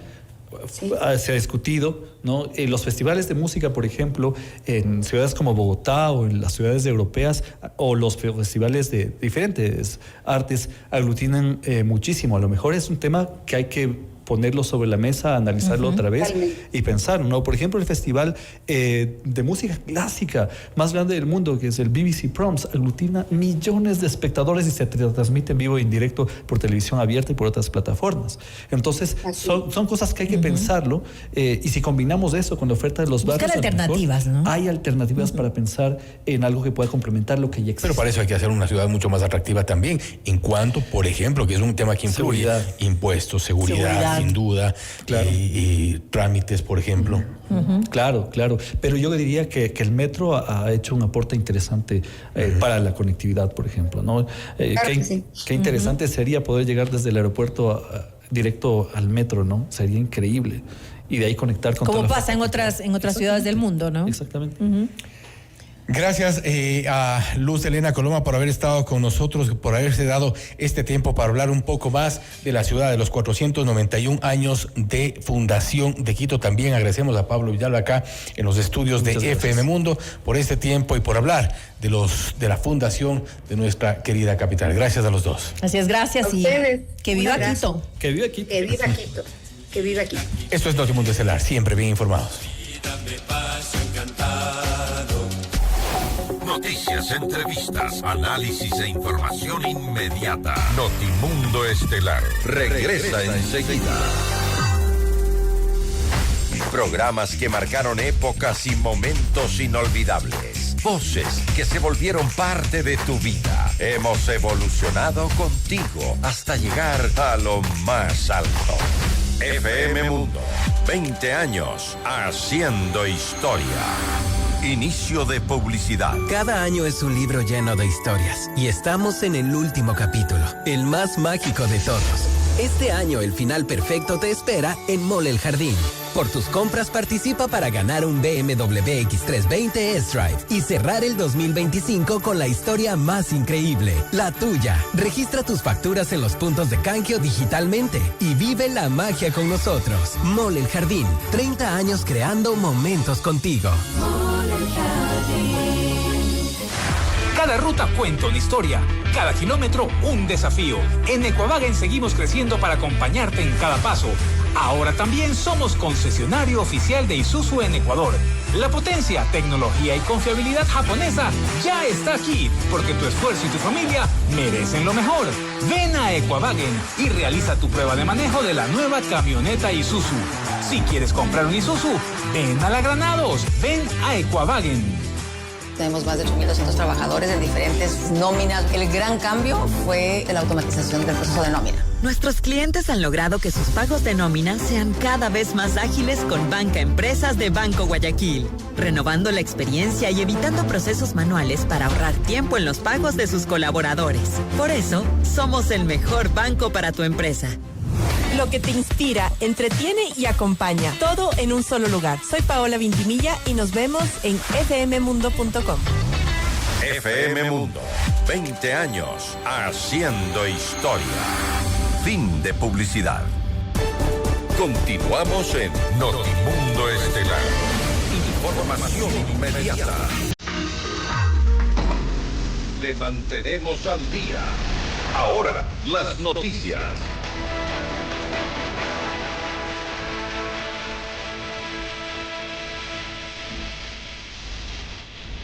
se ha discutido, ¿no? Los festivales de música, por ejemplo, en ciudades como Bogotá o en las ciudades europeas, o los festivales de diferentes artes, aglutinan muchísimo. A lo mejor es un tema que hay que ponerlo sobre la mesa, analizarlo otra vez y pensar, ¿no? Por ejemplo, el festival de música clásica más grande del mundo, que es el BBC Proms, aglutina millones de espectadores y se transmite en vivo e indirecto por televisión abierta y por otras plataformas. Entonces, son cosas que hay que pensarlo, y si combinamos eso con la oferta de los barrios, alternativas, ¿no? Hay alternativas para pensar en algo que pueda complementar lo que ya existe. Pero para eso hay que hacer una ciudad mucho más atractiva también, en cuanto, por ejemplo, que es un tema que influye, impuestos, seguridad. Sin duda, claro. Y trámites, por ejemplo. Claro. Pero yo diría que el metro ha hecho un aporte interesante para la conectividad, por ejemplo, ¿no? Qué interesante sería poder llegar desde el aeropuerto directo al metro, ¿no? Sería increíble. Y de ahí conectar con... Como pasa en otras ciudades del mundo, ¿no? Exactamente. Gracias a Luz Helena Coloma por haber estado con nosotros, por haberse dado este tiempo para hablar un poco más de la ciudad, de los 491 años de fundación de Quito. También agradecemos a Pablo Villalba acá en los estudios de FM Mundo por este tiempo y por hablar de la fundación de nuestra querida capital. Gracias a los dos. Así es, gracias. Y que viva Quito. Que viva Quito. Que viva Quito. Que viva Quito. Esto es Notimundo Estelar, siempre bien informados. Noticias, entrevistas, análisis e información inmediata. Notimundo Estelar regresa enseguida. Programas que marcaron épocas y momentos inolvidables. Voces que se volvieron parte de tu vida. Hemos evolucionado contigo hasta llegar a lo más alto. FM Mundo, 20 años haciendo historia. Inicio de publicidad. Cada año es un libro lleno de historias y estamos en el último capítulo, el más mágico de todos. Este año el final perfecto te espera en Mall El Jardín. Por tus compras participa para ganar un BMW X320 S-Drive y cerrar el 2025 con la historia más increíble, la tuya. Registra tus facturas en los puntos de canjeo digitalmente y vive la magia con nosotros. Mall El Jardín, 30 años creando momentos contigo. Mall El Jardín. Cada ruta cuenta una historia, cada kilómetro un desafío. En Equavagen seguimos creciendo para acompañarte en cada paso. Ahora también somos concesionario oficial de Isuzu en Ecuador. La potencia, tecnología y confiabilidad japonesa ya está aquí, porque tu esfuerzo y tu familia merecen lo mejor. Ven a Equavagen y realiza tu prueba de manejo de la nueva camioneta Isuzu. Si quieres comprar un Isuzu, ven a La Granados, ven a Equavagen. Tenemos más de 8.200 trabajadores en diferentes nóminas. El gran cambio fue la automatización del proceso de nómina. Nuestros clientes han logrado que sus pagos de nómina sean cada vez más ágiles con Banca Empresas de Banco Guayaquil, renovando la experiencia y evitando procesos manuales para ahorrar tiempo en los pagos de sus colaboradores. Por eso, somos el mejor banco para tu empresa. Lo que te inspira, entretiene y acompaña. Todo en un solo lugar. Soy Paola Vintimilla y nos vemos en fmmundo.com. FM Mundo, 20 años haciendo historia. Fin de publicidad. Continuamos en Notimundo Estelar. Información inmediata. Le mantenemos al día. Ahora, las noticias.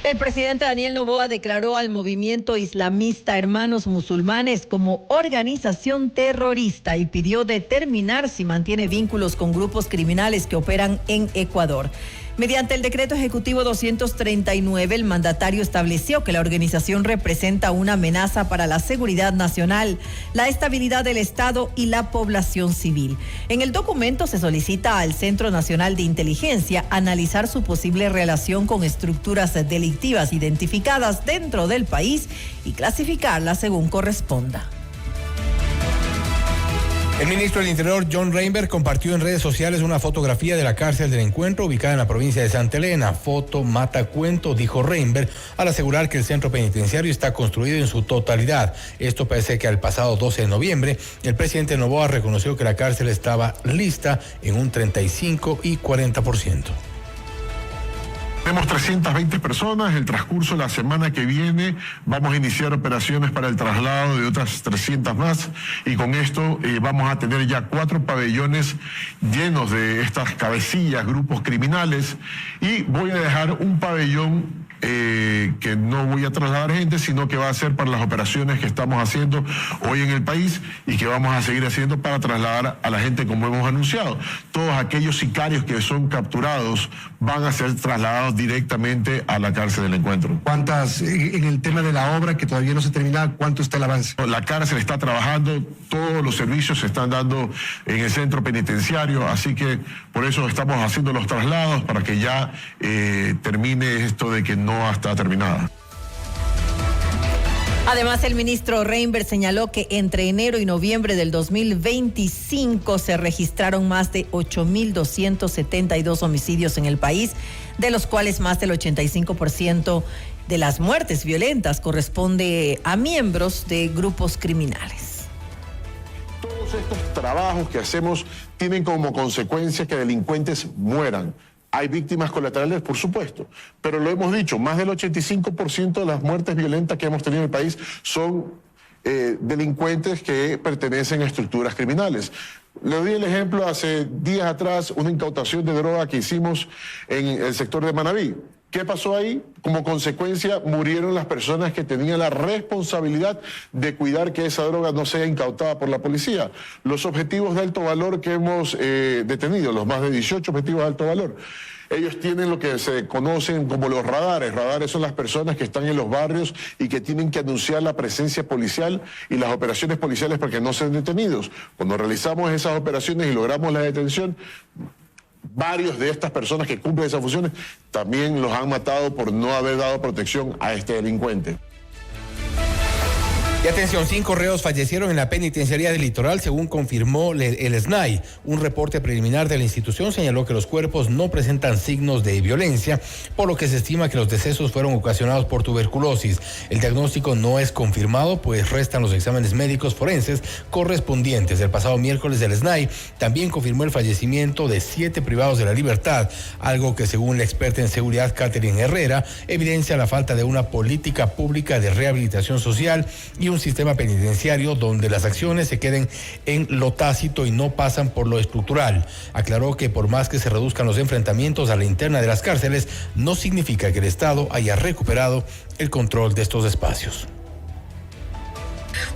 El presidente Daniel Noboa declaró al movimiento islamista Hermanos Musulmanes como organización terrorista y pidió determinar si mantiene vínculos con grupos criminales que operan en Ecuador. Mediante el decreto ejecutivo 239, el mandatario estableció que la organización representa una amenaza para la seguridad nacional, la estabilidad del Estado y la población civil. En el documento se solicita al Centro Nacional de Inteligencia analizar su posible relación con estructuras delictivas identificadas dentro del país y clasificarlas según corresponda. El ministro del Interior, John Reinberg, compartió en redes sociales una fotografía de la cárcel del Encuentro ubicada en la provincia de Santa Elena. Foto mata cuento, dijo Reinberg, al asegurar que el centro penitenciario está construido en su totalidad. Esto pese que al pasado 12 de noviembre, el presidente Noboa reconoció que la cárcel estaba lista en un 35 y 40%. Tenemos 320 personas. El transcurso de la semana que viene vamos a iniciar operaciones para el traslado de otras 300 más y con esto vamos a tener ya 4 pabellones llenos de estas cabecillas, grupos criminales, y voy a dejar un pabellón que no voy a trasladar gente, sino que va a ser para las operaciones que estamos haciendo hoy en el país y que vamos a seguir haciendo para trasladar a la gente como hemos anunciado. Todos aquellos sicarios que son capturados van a ser trasladados directamente a la cárcel del Encuentro. ¿Cuántas, en el tema de la obra que todavía no se termina, cuánto está el avance? La cárcel está trabajando, todos los servicios se están dando en el centro penitenciario, así que por eso estamos haciendo los traslados para que ya termine esto de que no está terminada. Además, el ministro Reinberg señaló que entre enero y noviembre del 2025 se registraron más de 8.272 homicidios en el país, de los cuales más del 85% de las muertes violentas corresponde a miembros de grupos criminales. Todos estos trabajos que hacemos tienen como consecuencia que delincuentes mueran. Hay víctimas colaterales, por supuesto, pero lo hemos dicho, más del 85% de las muertes violentas que hemos tenido en el país son delincuentes que pertenecen a estructuras criminales. Le doy el ejemplo, hace días atrás, una incautación de droga que hicimos en el sector de Manabí. ¿Qué pasó ahí? Como consecuencia, murieron las personas que tenían la responsabilidad de cuidar que esa droga no sea incautada por la policía. Los objetivos de alto valor que hemos detenido, los más de 18 objetivos de alto valor, ellos tienen lo que se conocen como los radares. Radares son las personas que están en los barrios y que tienen que anunciar la presencia policial y las operaciones policiales para que no sean detenidos. Cuando realizamos esas operaciones y logramos la detención, varios de estas personas que cumplen esas funciones también los han matado por no haber dado protección a este delincuente. Y atención, 5 reos fallecieron en la penitenciaría del Litoral, según confirmó el SNAI. Un reporte preliminar de la institución señaló que los cuerpos no presentan signos de violencia, por lo que se estima que los decesos fueron ocasionados por tuberculosis. El diagnóstico no es confirmado, pues restan los exámenes médicos forenses correspondientes. El pasado miércoles el SNAI también confirmó el fallecimiento de 7 privados de la libertad, algo que según la experta en seguridad Catherine Herrera evidencia la falta de una política pública de rehabilitación social y un sistema penitenciario donde las acciones se queden en lo tácito y no pasan por lo estructural. Aclaró que por más que se reduzcan los enfrentamientos a la interna de las cárceles, no significa que el Estado haya recuperado el control de estos espacios.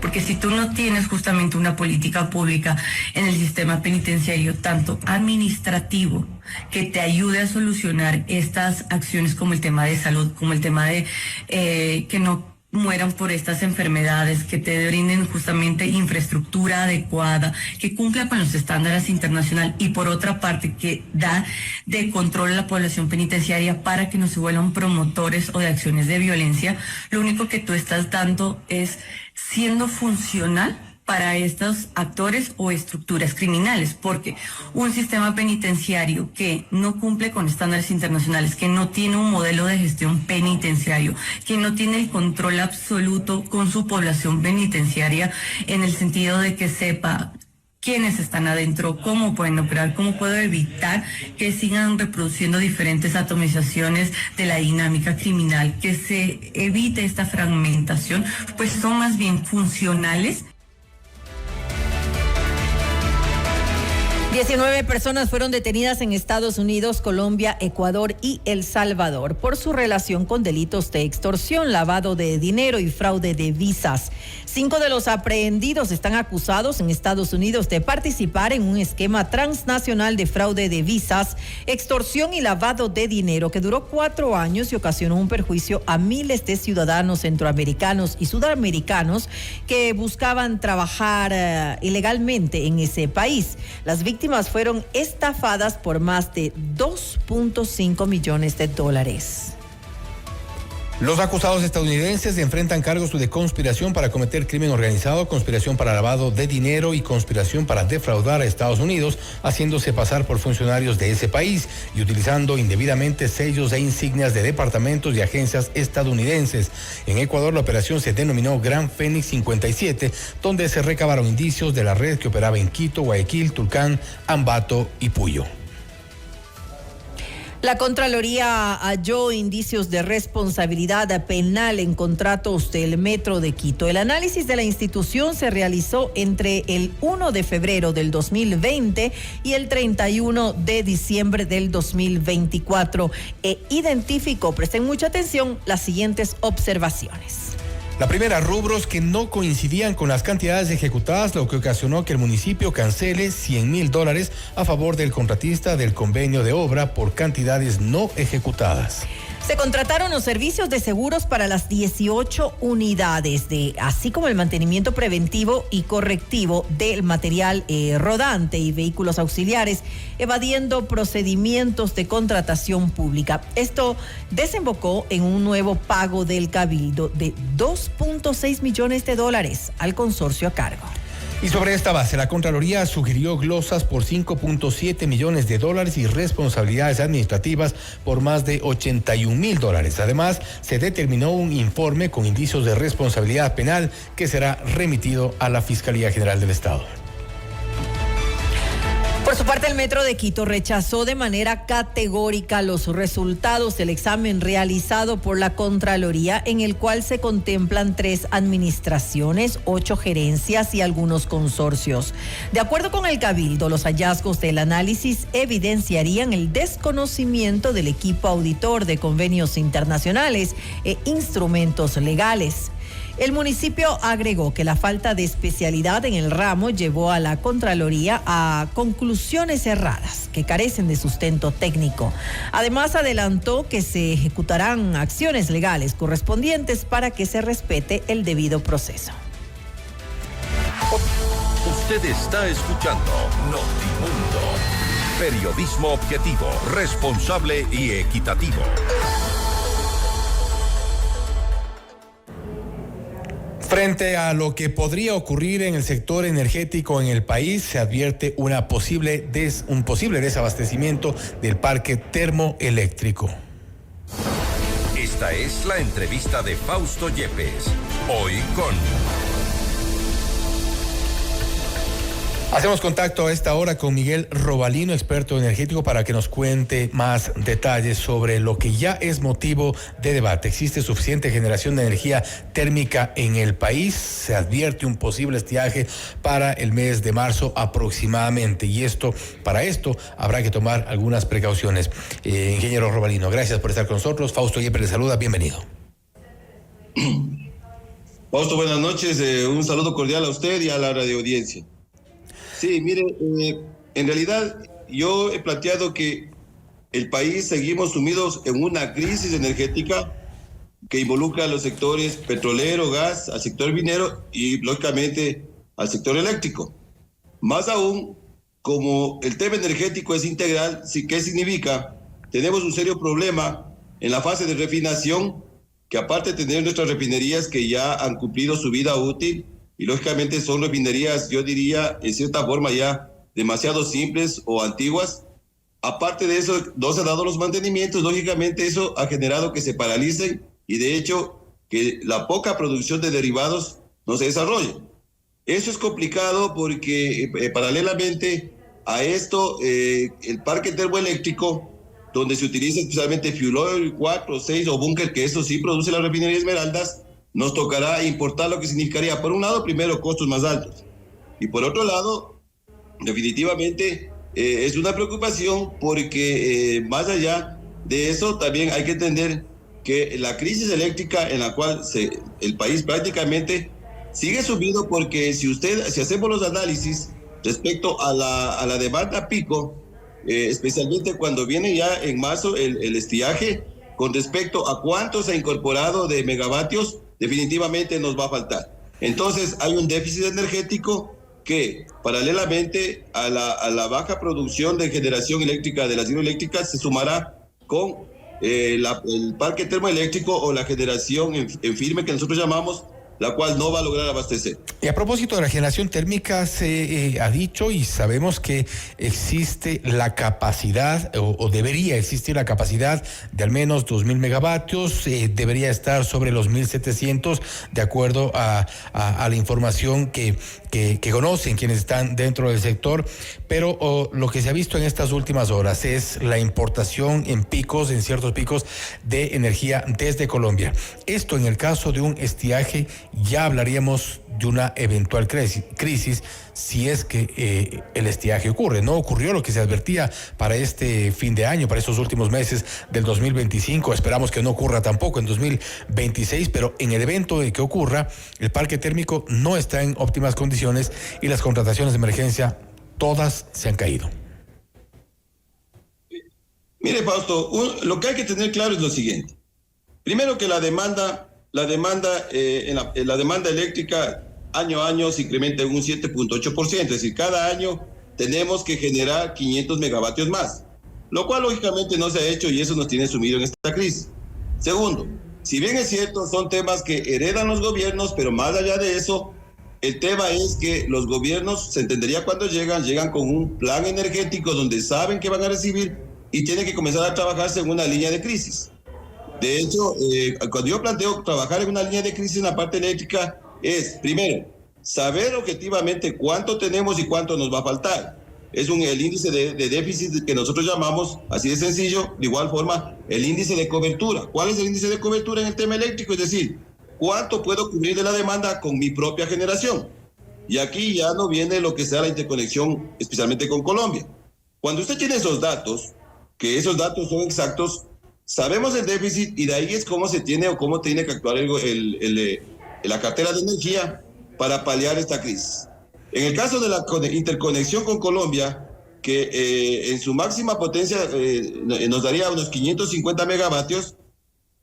Porque si tú no tienes justamente una política pública en el sistema penitenciario, tanto administrativo, que te ayude a solucionar estas acciones como el tema de salud, como el tema de que no mueran por estas enfermedades, que te brinden justamente infraestructura adecuada, que cumpla con los estándares internacionales y por otra parte que da de control a la población penitenciaria para que no se vuelvan promotores o de acciones de violencia, lo único que tú estás dando es siendo funcional para estos actores o estructuras criminales, porque un sistema penitenciario que no cumple con estándares internacionales, que no tiene un modelo de gestión penitenciario, que no tiene el control absoluto con su población penitenciaria en el sentido de que sepa quiénes están adentro, cómo pueden operar, cómo puedo evitar que sigan reproduciendo diferentes atomizaciones de la dinámica criminal, que se evite esta fragmentación, pues son más bien funcionales. 19 personas fueron detenidas en Estados Unidos, Colombia, Ecuador y El Salvador por su relación con delitos de extorsión, lavado de dinero y fraude de visas. 5 de los aprehendidos están acusados en Estados Unidos de participar en un esquema transnacional de fraude de visas, extorsión y lavado de dinero que duró 4 años y ocasionó un perjuicio a miles de ciudadanos centroamericanos y sudamericanos que buscaban trabajar ilegalmente en ese país. Las víctimas fueron estafadas por más de $2.5 millones. Los acusados estadounidenses enfrentan cargos de conspiración para cometer crimen organizado, conspiración para lavado de dinero y conspiración para defraudar a Estados Unidos, haciéndose pasar por funcionarios de ese país y utilizando indebidamente sellos e insignias de departamentos y agencias estadounidenses. En Ecuador, la operación se denominó Gran Fénix 57, donde se recabaron indicios de la red que operaba en Quito, Guayaquil, Tulcán, Ambato y Puyo. La Contraloría halló indicios de responsabilidad penal en contratos del Metro de Quito. El análisis de la institución se realizó entre el 1 de febrero del 2020 y el 31 de diciembre del 2024 e identificó, presten mucha atención, las siguientes observaciones. La primera, rubros que no coincidían con las cantidades ejecutadas, lo que ocasionó que el municipio cancele $100,000 a favor del contratista del convenio de obra por cantidades no ejecutadas. Se contrataron los servicios de seguros para las 18 unidades, así como el mantenimiento preventivo y correctivo del material rodante y vehículos auxiliares, evadiendo procedimientos de contratación pública. Esto desembocó en un nuevo pago del Cabildo de $2.6 millones al consorcio a cargo. Y sobre esta base, la Contraloría sugirió glosas por $5.7 millones y responsabilidades administrativas por más de $81,000. Además, se determinó un informe con indicios de responsabilidad penal que será remitido a la Fiscalía General del Estado. Por su parte, el Metro de Quito rechazó de manera categórica los resultados del examen realizado por la Contraloría, en el cual se contemplan 3 administraciones, 8 gerencias y algunos consorcios. De acuerdo con el Cabildo, los hallazgos del análisis evidenciarían el desconocimiento del equipo auditor de convenios internacionales e instrumentos legales. El municipio agregó que la falta de especialidad en el ramo llevó a la Contraloría a conclusiones erradas que carecen de sustento técnico. Además, adelantó que se ejecutarán acciones legales correspondientes para que se respete el debido proceso. Usted está escuchando Notimundo. Periodismo objetivo, responsable y equitativo. Frente a lo que podría ocurrir en el sector energético en el país, se advierte un posible desabastecimiento del parque termoeléctrico. Esta es la entrevista de Fausto Yepes, hoy con... Hacemos contacto a esta hora con Miguel Robalino, experto energético, para que nos cuente más detalles sobre lo que ya es motivo de debate. ¿Existe suficiente generación de energía térmica en el país? Se advierte un posible estiaje para el mes de marzo aproximadamente, y para esto habrá que tomar algunas precauciones. Ingeniero Robalino, gracias por estar con nosotros. Fausto Yepes le saluda, bienvenido. Fausto, buenas noches, un saludo cordial a usted y a la radioaudiencia. Sí, mire, en realidad yo he planteado que el país seguimos sumidos en una crisis energética que involucra a los sectores petrolero, gas, al sector minero y lógicamente al sector eléctrico. Más aún, como el tema energético es integral, ¿qué significa? Tenemos un serio problema en la fase de refinación, que aparte de tener nuestras refinerías que ya han cumplido su vida útil, y lógicamente son refinerías, yo diría, en cierta forma ya demasiado simples o antiguas. Aparte de eso, no se han dado los mantenimientos, lógicamente eso ha generado que se paralicen y de hecho que la poca producción de derivados no se desarrolle. Eso es complicado porque paralelamente a esto, el parque termoeléctrico, donde se utiliza especialmente fuel oil 4, 6 o búnker, que eso sí produce la refinería Esmeraldas, nos tocará importar, lo que significaría, por un lado, primero, costos más altos. Y por otro lado, definitivamente es una preocupación porque más allá de eso, también hay que entender que la crisis eléctrica en la cual el país prácticamente sigue subido, porque si hacemos los análisis respecto a la demanda pico, especialmente cuando viene ya en marzo el estiaje, con respecto a cuánto se ha incorporado de megavatios, definitivamente nos va a faltar. Entonces hay un déficit energético que paralelamente a la baja producción de generación eléctrica de las hidroeléctricas se sumará con el parque termoeléctrico o la generación en firme que nosotros llamamos, la cual no va a lograr abastecer. Y a propósito de la generación térmica, se ha dicho y sabemos que existe la capacidad o debería existir la capacidad de al menos 2.000 megavatios, debería estar sobre los 1.700 de acuerdo a la información que conocen quienes están dentro del sector, pero lo que se ha visto en estas últimas horas es la importación en ciertos picos de energía desde Colombia. Esto en el caso de un estiaje ya hablaríamos de una eventual crisis si es que el estiaje ocurre. No ocurrió lo que se advertía para este fin de año, para estos últimos meses del 2025. Esperamos que no ocurra tampoco en 2026, pero en el evento de que ocurra, el parque térmico no está en óptimas condiciones y las contrataciones de emergencia todas se han caído. Mire, Fausto, lo que hay que tener claro es lo siguiente. Primero que la demanda eléctrica año a año se incrementa en un 7.8%, es decir, cada año tenemos que generar 500 megavatios más, lo cual lógicamente no se ha hecho y eso nos tiene sumido en esta crisis. Segundo, si bien es cierto, son temas que heredan los gobiernos, pero más allá de eso, el tema es que los gobiernos, se entendería cuando llegan con un plan energético donde saben que van a recibir y tienen que comenzar a trabajar en una línea de crisis. De hecho, cuando yo planteo trabajar en una línea de crisis en la parte eléctrica, es, primero, saber objetivamente cuánto tenemos y cuánto nos va a faltar. es el índice de déficit que nosotros llamamos, así de sencillo, de igual forma, el índice de cobertura. ¿Cuál es el índice de cobertura en el tema eléctrico? Es decir, ¿cuánto puedo cubrir de la demanda con mi propia generación? Y aquí ya no viene lo que sea la interconexión, especialmente con Colombia. Cuando usted tiene esos datos, que esos datos son exactos, sabemos el déficit y de ahí es cómo se tiene o cómo tiene que actuar la cartera de energía para paliar esta crisis. En el caso de la interconexión con Colombia, que en su máxima potencia nos daría unos 550 megavatios,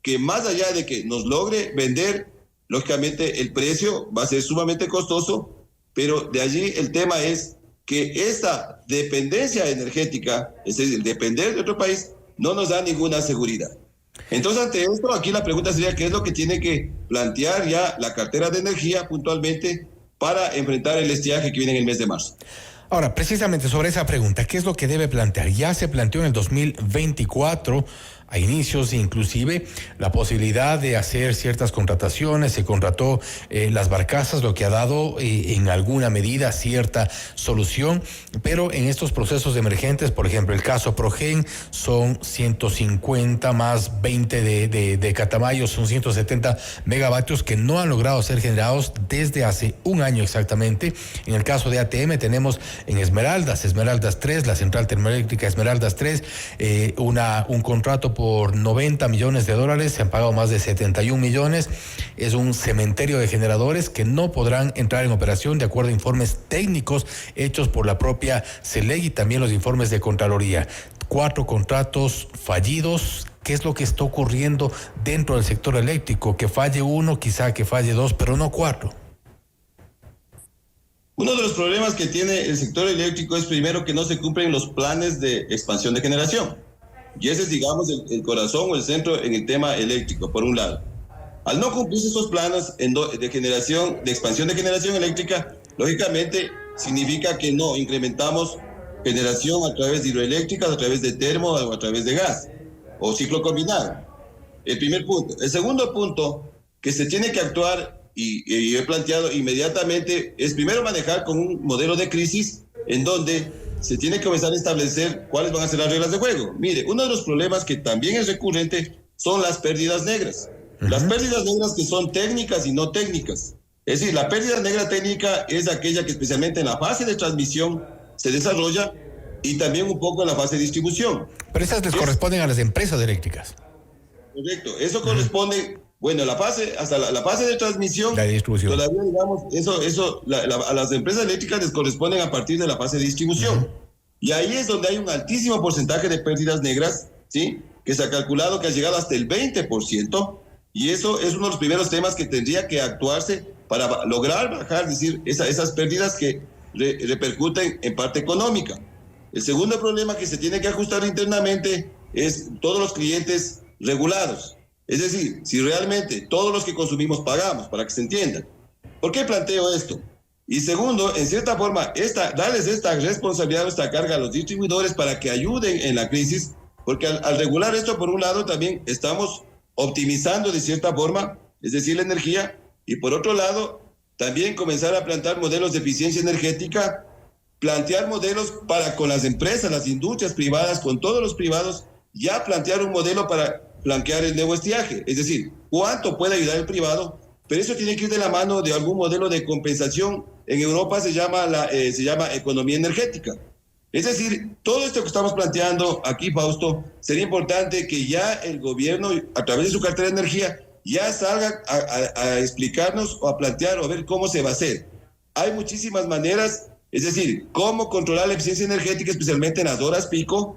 que más allá de que nos logre vender, lógicamente el precio va a ser sumamente costoso, pero de allí el tema es que esta dependencia energética, es decir, depender de otro país, no nos da ninguna seguridad. Entonces, ante esto, aquí la pregunta sería, ¿qué es lo que tiene que plantear ya la cartera de energía puntualmente para enfrentar el estiaje que viene en el mes de marzo? Ahora, precisamente sobre esa pregunta, ¿qué es lo que debe plantear? Ya se planteó en el 2024, a inicios inclusive, la posibilidad de hacer ciertas contrataciones. Se contrató las barcazas, lo que ha dado en alguna medida cierta solución, pero en estos procesos emergentes, por ejemplo, el caso Progen, son 150 más 20 de Catamayo, son 170 megavatios que no han logrado ser generados desde hace un año exactamente. En el caso de ATM tenemos en Esmeraldas 3, la central termoeléctrica Esmeraldas 3, un contrato por $90 millones, se han pagado más de 71 millones, es un cementerio de generadores que no podrán entrar en operación de acuerdo a informes técnicos hechos por la propia CELEC y también los informes de Contraloría. 4 contratos fallidos. ¿Qué es lo que está ocurriendo dentro del sector eléctrico? Que falle uno, quizá que falle 2, pero no 4. Uno de los problemas que tiene el sector eléctrico es primero que no se cumplen los planes de expansión de generación. Y ese es, digamos, el corazón o el centro en el tema eléctrico, por un lado. Al no cumplirse esos planes de expansión de generación eléctrica, lógicamente significa que no incrementamos generación a través de hidroeléctricas, a través de termo o a través de gas, o ciclo combinado. El primer punto. El segundo punto que se tiene que actuar, y he planteado inmediatamente, es primero manejar con un modelo de crisis en donde se tiene que comenzar a establecer cuáles van a ser las reglas de juego. Mire, uno de los problemas que también es recurrente son las pérdidas negras. Las pérdidas negras que son técnicas y no técnicas. Es decir, la pérdida negra técnica es aquella que especialmente en la fase de transmisión se desarrolla y también un poco en la fase de distribución. Pero esas les corresponden a las empresas eléctricas. Correcto, eso corresponde, bueno, hasta la fase de transmisión, la distribución. Todavía, digamos, a las empresas eléctricas les corresponden a partir de la fase de distribución. Y ahí es donde hay un altísimo porcentaje de pérdidas negras, ¿sí? Que se ha calculado que ha llegado hasta el 20%, y eso es uno de los primeros temas que tendría que actuarse para lograr bajar, es decir, esas pérdidas que repercuten en parte económica. El segundo problema que se tiene que ajustar internamente es todos los clientes regulados. Es decir, si realmente todos los que consumimos pagamos, para que se entienda. ¿Por qué planteo esto? Y segundo, en cierta forma, darles esta responsabilidad, esta carga a los distribuidores para que ayuden en la crisis, porque al regular esto, por un lado, también estamos optimizando de cierta forma, es decir, la energía, y por otro lado, también comenzar a plantear modelos de eficiencia energética, plantear modelos para con las empresas, las industrias privadas, con todos los privados, ya plantear un modelo para plantear el nuevo estiaje, es decir, cuánto puede ayudar el privado, pero eso tiene que ir de la mano de algún modelo de compensación. En Europa se llama economía energética. Es decir, todo esto que estamos planteando aquí, Fausto, sería importante que ya el gobierno, a través de su cartera de energía, ya salga a explicarnos o a plantear o a ver cómo se va a hacer. Hay muchísimas maneras, es decir, cómo controlar la eficiencia energética, especialmente en las horas pico,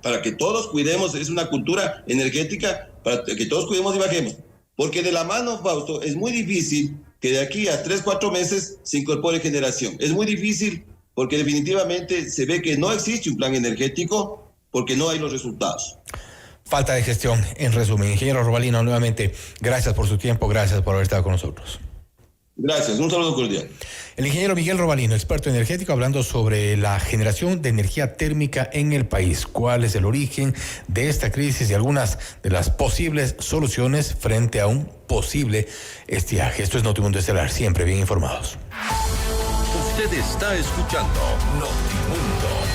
para que todos cuidemos, es una cultura energética, para que todos cuidemos y bajemos. Porque de la mano, Fausto, es muy difícil que de aquí a 3-4 meses se incorpore generación. Es muy difícil porque definitivamente se ve que no existe un plan energético porque no hay los resultados. Falta de gestión, en resumen. Ingeniero Robalino, nuevamente, gracias por su tiempo, gracias por haber estado con nosotros. Gracias, un saludo cordial. El ingeniero Miguel Robalino, experto energético, hablando sobre la generación de energía térmica en el país. ¿Cuál es el origen de esta crisis y algunas de las posibles soluciones frente a un posible estiaje? Esto es Notimundo Estelar, siempre bien informados. Usted está escuchando Notimundo.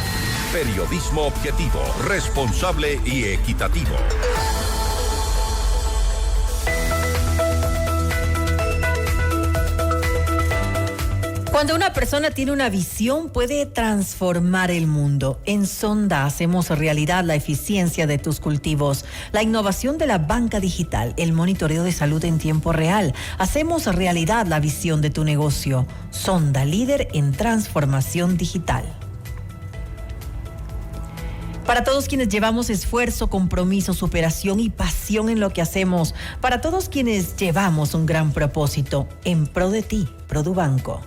Periodismo objetivo, responsable y equitativo. Cuando una persona tiene una visión, puede transformar el mundo. En Sonda hacemos realidad la eficiencia de tus cultivos, la innovación de la banca digital, el monitoreo de salud en tiempo real. Hacemos realidad la visión de tu negocio. Sonda, líder en transformación digital. Para todos quienes llevamos esfuerzo, compromiso, superación y pasión en lo que hacemos. Para todos quienes llevamos un gran propósito, en pro de ti, Produbanco.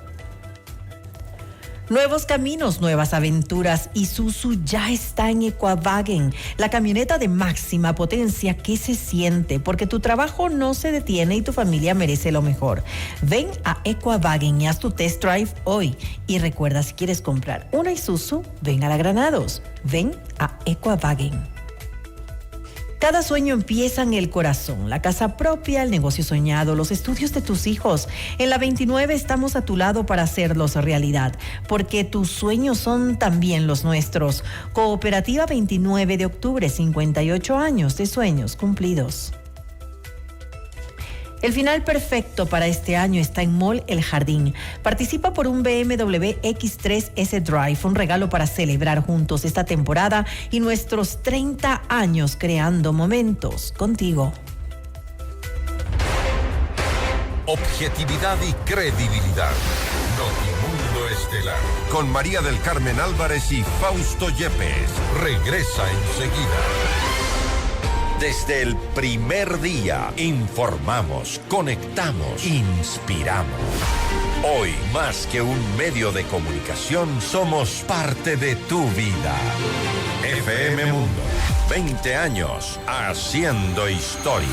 Nuevos caminos, nuevas aventuras. Isuzu ya está en Equavagen, la camioneta de máxima potencia que se siente, porque tu trabajo no se detiene y tu familia merece lo mejor. Ven a Equavagen y haz tu test drive hoy. Y recuerda, si quieres comprar una Isuzu, ven a la Granados. Ven a Equavagen. Cada sueño empieza en el corazón, la casa propia, el negocio soñado, los estudios de tus hijos. En la 29 estamos a tu lado para hacerlos realidad, porque tus sueños son también los nuestros. Cooperativa 29 de octubre, 58 años de sueños cumplidos. El final perfecto para este año está en Mall El Jardín. Participa por un BMW X3 S-Drive, un regalo para celebrar juntos esta temporada y nuestros 30 años creando momentos contigo. Objetividad y credibilidad. Notimundo Estelar. Con María del Carmen Álvarez y Fausto Yepes. Regresa enseguida. Desde el primer día, informamos, conectamos, inspiramos. Hoy, más que un medio de comunicación, somos parte de tu vida. FM Mundo, 20 años haciendo historia.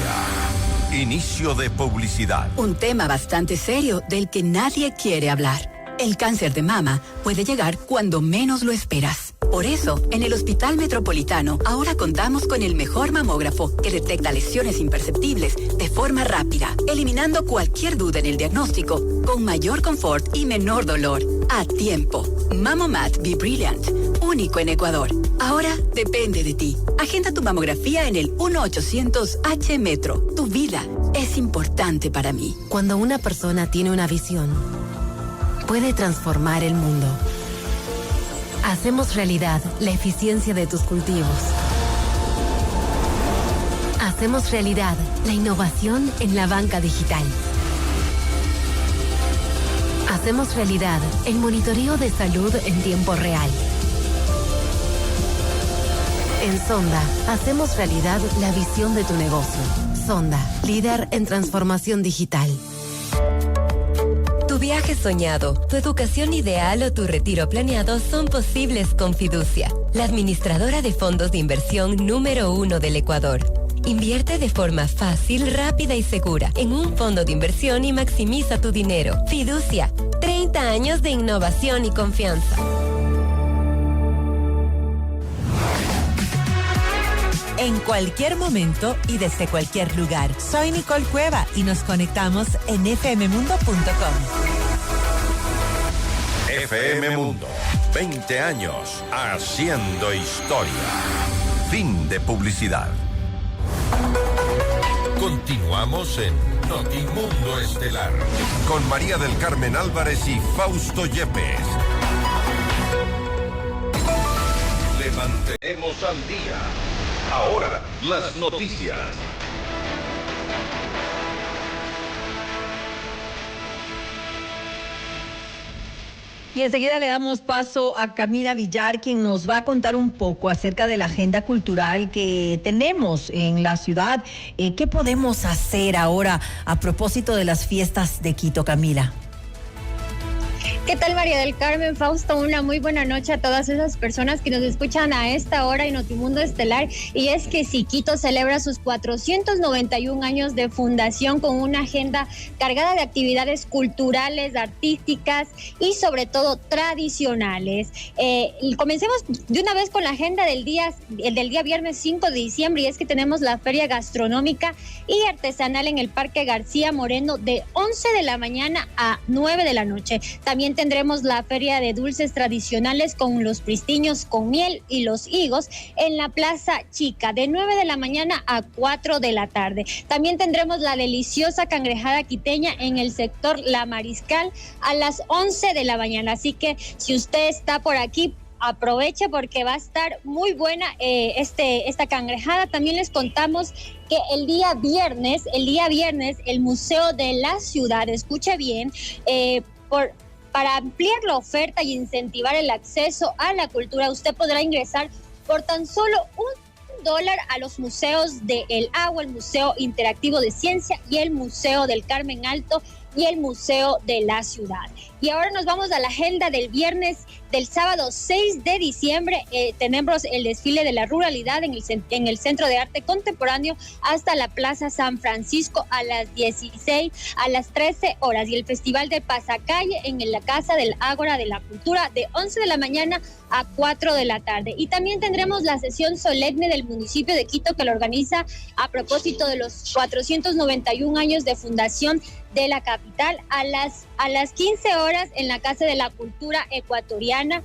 Inicio de publicidad. Un tema bastante serio del que nadie quiere hablar. El cáncer de mama puede llegar cuando menos lo esperas. Por eso, en el Hospital Metropolitano, ahora contamos con el mejor mamógrafo que detecta lesiones imperceptibles de forma rápida, eliminando cualquier duda en el diagnóstico, con mayor confort y menor dolor. A tiempo. Mamomat Be Brilliant, único en Ecuador. Ahora depende de ti. Agenda tu mamografía en el 1-800-H-Metro. Tu vida es importante para mí. Cuando una persona tiene una visión, puede transformar el mundo. Hacemos realidad la eficiencia de tus cultivos. Hacemos realidad la innovación en la banca digital. Hacemos realidad el monitoreo de salud en tiempo real. En Sonda, hacemos realidad la visión de tu negocio. Sonda, líder en transformación digital. Tu viaje soñado, tu educación ideal o tu retiro planeado son posibles con Fiducia, la administradora de fondos de inversión número 1 del Ecuador. Invierte de forma fácil, rápida y segura en un fondo de inversión y maximiza tu dinero. Fiducia, 30 años de innovación y confianza. En cualquier momento y desde cualquier lugar. Soy Nicole Cueva y nos conectamos en fmmundo.com. FM Mundo, 20 años haciendo historia. Fin de publicidad. Continuamos en Notimundo Estelar con María del Carmen Álvarez y Fausto Yepes. Le mantenemos al día. Ahora, las noticias. Y enseguida le damos paso a Camila Villar, quien nos va a contar un poco acerca de la agenda cultural que tenemos en la ciudad. ¿Qué podemos hacer ahora a propósito de las fiestas de Quito, Camila? ¿Qué tal, María del Carmen, Fausto? Una muy buena noche a todas esas personas que nos escuchan a esta hora en Notimundo Estelar. Y es que si Quito celebra sus 491 años de fundación con una agenda cargada de actividades culturales, artísticas y sobre todo tradicionales. Y comencemos de una vez con la agenda del día viernes 5 de diciembre, y es que tenemos la feria gastronómica y artesanal en el Parque García Moreno de 11 de la mañana a 9 de la noche. También tendremos la feria de dulces tradicionales con los pristiños con miel y los higos en la Plaza Chica de 9 de la mañana a 4 de la tarde. También tendremos la deliciosa cangrejada quiteña en el sector La Mariscal a las 11 de la mañana. Así que si usted está por aquí, aproveche porque va a estar muy buena esta cangrejada. También les contamos que el día viernes, el Museo de la Ciudad, escuche bien, para ampliar la oferta y incentivar el acceso a la cultura, usted podrá ingresar por tan solo $1 a los museos de El Agua, el Museo Interactivo de Ciencia y el Museo del Carmen Alto y el Museo de la Ciudad. Y ahora nos vamos a la agenda del viernes. Del sábado 6 de diciembre tenemos el desfile de la ruralidad en el Centro de Arte Contemporáneo hasta la Plaza San Francisco a las 16, a las 13 horas. Y el Festival de Pasacalle en la Casa del Ágora de la Cultura de 11 de la mañana a 4 de la tarde. Y también tendremos la sesión solemne del municipio de Quito que lo organiza a propósito de los 491 años de fundación de la capital a las 15 horas en la Casa de la Cultura Ecuatoriana.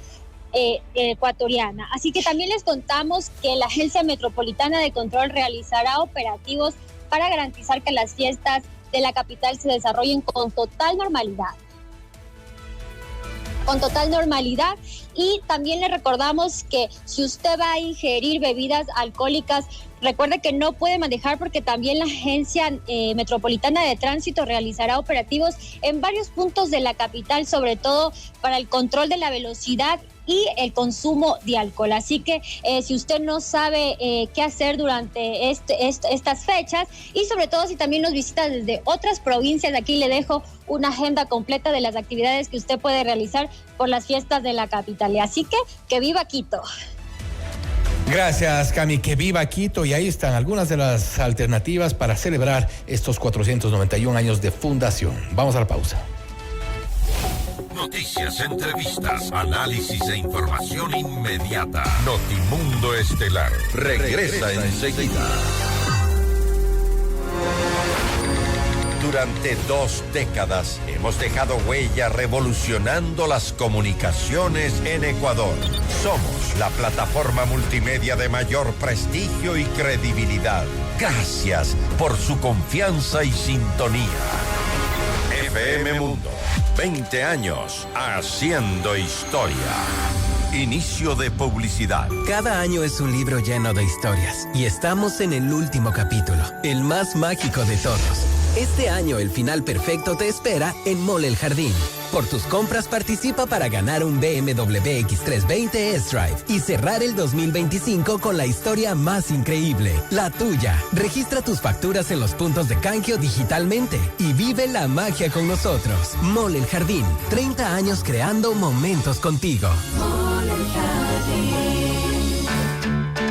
Así que también les contamos que la Agencia Metropolitana de Control realizará operativos para garantizar que las fiestas de la capital se desarrollen con total normalidad. Y también le recordamos que si usted va a ingerir bebidas alcohólicas, recuerde que no puede manejar porque también la Agencia Metropolitana de Tránsito realizará operativos en varios puntos de la capital, sobre todo para el control de la velocidad y el consumo de alcohol. Así que si usted no sabe qué hacer durante estas fechas y sobre todo si también nos visita desde otras provincias, aquí le dejo una agenda completa de las actividades que usted puede realizar por las fiestas de la capital. Así que viva Quito. Gracias, Cami, que viva Quito. Y ahí están algunas de las alternativas para celebrar estos 491 años de fundación. Vamos a la pausa. Noticias, entrevistas, análisis e información inmediata. Notimundo Estelar regresa enseguida. Durante 2 décadas hemos dejado huella revolucionando las comunicaciones en Ecuador. Somos la plataforma multimedia de mayor prestigio y credibilidad. Gracias por su confianza y sintonía. FM Mundo, 20 años haciendo historia. Inicio de publicidad. Cada año es un libro lleno de historias y estamos en el último capítulo, el más mágico de todos. Este año el final perfecto te espera en Mall El Jardín. Por tus compras participa para ganar un BMW X320 S-Drive y cerrar el 2025 con la historia más increíble, la tuya. Registra tus facturas en los puntos de canjeo digitalmente y vive la magia con nosotros. Mall El Jardín, 30 años creando momentos contigo. Mall El Jardín.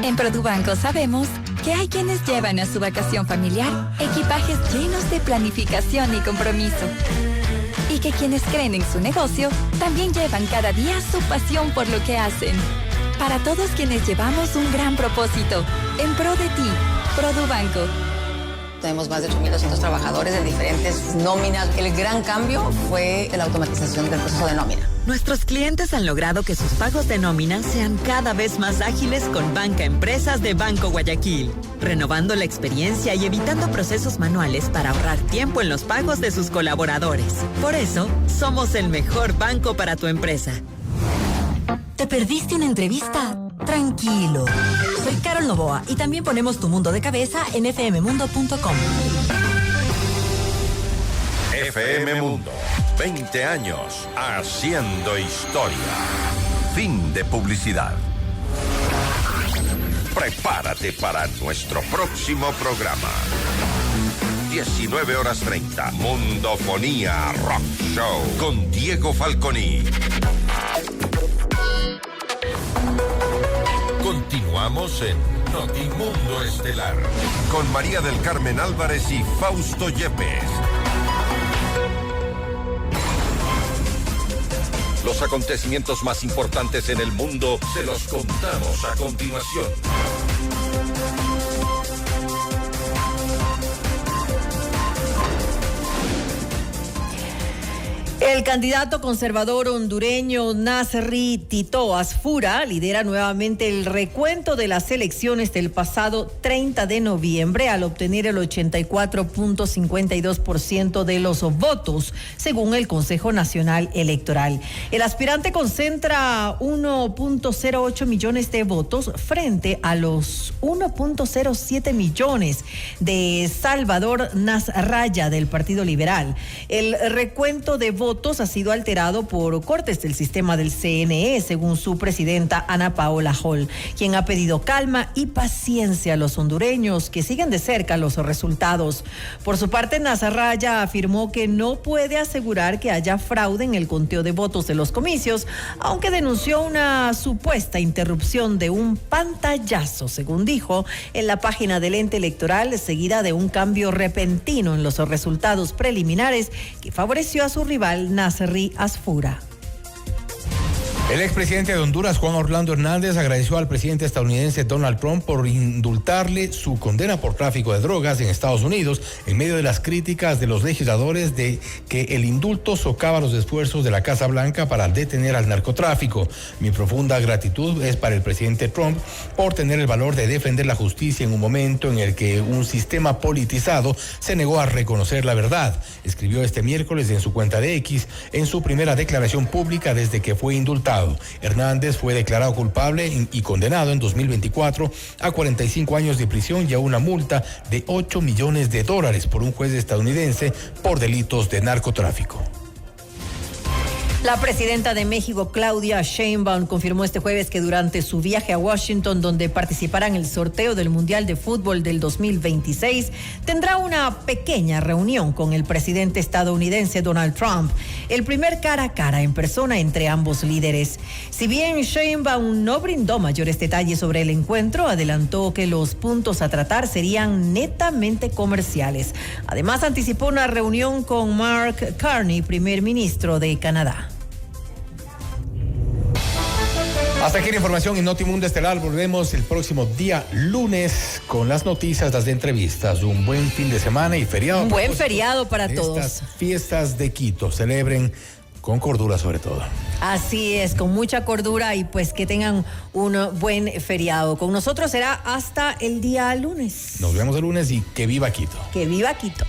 En Produbanco sabemos que hay quienes llevan a su vacación familiar equipajes llenos de planificación y compromiso. Y que quienes creen en su negocio también llevan cada día su pasión por lo que hacen. Para todos quienes llevamos un gran propósito, en pro de ti, Produbanco. Tenemos más de 8.200 trabajadores de diferentes nóminas. El gran cambio fue la automatización del proceso de nómina. Nuestros clientes han logrado que sus pagos de nómina sean cada vez más ágiles con Banca Empresas de Banco Guayaquil, renovando la experiencia y evitando procesos manuales para ahorrar tiempo en los pagos de sus colaboradores. Por eso, somos el mejor banco para tu empresa. ¿Te perdiste una entrevista? Tranquilo. Soy Carol Novoa y también ponemos tu mundo de cabeza en fmmundo.com. FM Mundo, 20 años haciendo historia. Fin de publicidad. Prepárate para nuestro próximo programa. 19:30, Mundofonía Rock Show con Diego Falconi. Continuamos en Notimundo Estelar con María del Carmen Álvarez y Fausto Yepes. Los acontecimientos más importantes en el mundo se los contamos a continuación. El candidato conservador hondureño Nasri Tito Asfura lidera nuevamente el recuento de las elecciones del pasado 30 de noviembre al obtener el 84.52% de los votos, según el Consejo Nacional Electoral. El aspirante concentra 1.08 millones de votos frente a los 1.07 millones de Salvador Nasralla del Partido Liberal. El recuento de votos ha sido alterado por cortes del sistema del CNE, según su presidenta Ana Paola Hall, quien ha pedido calma y paciencia a los hondureños que siguen de cerca los resultados. Por su parte, Nasralla afirmó que no puede asegurar que haya fraude en el conteo de votos de los comicios, aunque denunció una supuesta interrupción de un pantallazo, según dijo, en la página del ente electoral, seguida de un cambio repentino en los resultados preliminares que favoreció a su rival Nasri Asfura. El expresidente de Honduras, Juan Orlando Hernández, agradeció al presidente estadounidense Donald Trump por indultarle su condena por tráfico de drogas en Estados Unidos, en medio de las críticas de los legisladores de que el indulto socava los esfuerzos de la Casa Blanca para detener al narcotráfico. Mi profunda gratitud es para el presidente Trump por tener el valor de defender la justicia en un momento en el que un sistema politizado se negó a reconocer la verdad, escribió este miércoles en su cuenta de X, en su primera declaración pública desde que fue indultado. Hernández fue declarado culpable y condenado en 2024 a 45 años de prisión y a una multa de $8 millones por un juez estadounidense por delitos de narcotráfico. La presidenta de México, Claudia Sheinbaum, confirmó este jueves que durante su viaje a Washington, donde participará en el sorteo del Mundial de Fútbol del 2026, tendrá una pequeña reunión con el presidente estadounidense Donald Trump, el primer cara a cara en persona entre ambos líderes. Si bien Sheinbaum no brindó mayores detalles sobre el encuentro, adelantó que los puntos a tratar serían netamente comerciales. Además, anticipó una reunión con Mark Carney, primer ministro de Canadá. Hasta aquí la información en Notimundo Estelar. Volvemos el próximo día lunes con las noticias, las entrevistas. Un buen fin de semana y feriado. Un buen feriado para todos. Estas fiestas de Quito, celebren con cordura sobre todo. Así es, con mucha cordura y pues que tengan un buen feriado. Con nosotros será hasta el día lunes. Nos vemos el lunes y que viva Quito. Que viva Quito.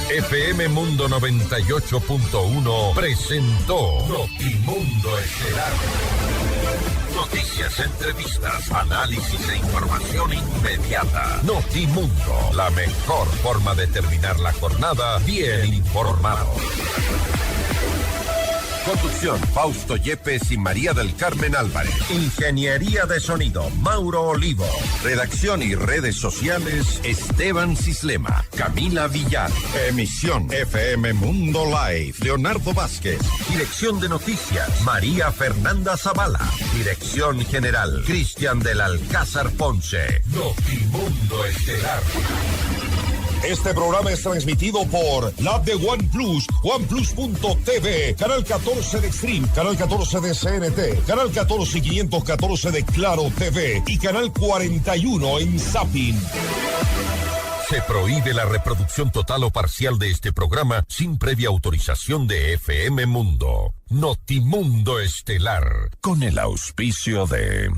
FM Mundo 98.1 presentó Notimundo Estelar. Noticias, entrevistas, análisis e información inmediata. Notimundo, la mejor forma de terminar la jornada bien informado. Conducción, Fausto Yepes y María del Carmen Álvarez. Ingeniería de sonido, Mauro Olivo. Redacción y redes sociales, Esteban Cislema, Camila Villar. Emisión FM Mundo Live, Leonardo Vázquez. Dirección de noticias, María Fernanda Zavala. Dirección general, Cristian del Alcázar Ponce. Notimundo Estelar. Este programa es transmitido por la app de OnePlus, OnePlus.tv, Canal 14 de Stream, Canal 14 de CNT, Canal 14 y 514 de Claro TV y Canal 41 en Zapping. Se prohíbe la reproducción total o parcial de este programa sin previa autorización de FM Mundo. Notimundo Estelar, con el auspicio de...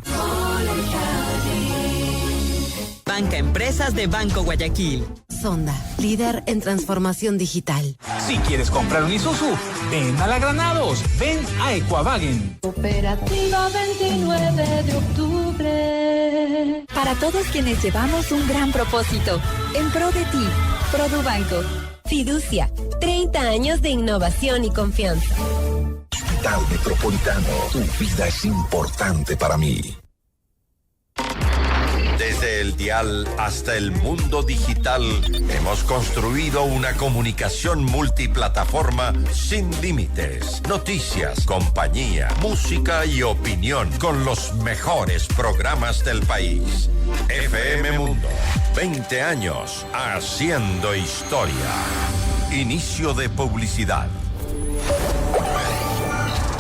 Banca Empresas de Banco Guayaquil. Sonda, líder en transformación digital. Si quieres comprar un Isuzu, ven a la Granados, ven a Equavagen. Cooperativa 29 de octubre. Para todos quienes llevamos un gran propósito, en pro de ti, Produbanco. Fiducia, 30 años de innovación y confianza. Hospital Metropolitano, tu vida es importante para mí. Desde el dial hasta el mundo digital, hemos construido una comunicación multiplataforma sin límites. Noticias, compañía, música y opinión con los mejores programas del país. FM Mundo, 20 años haciendo historia. Inicio de publicidad.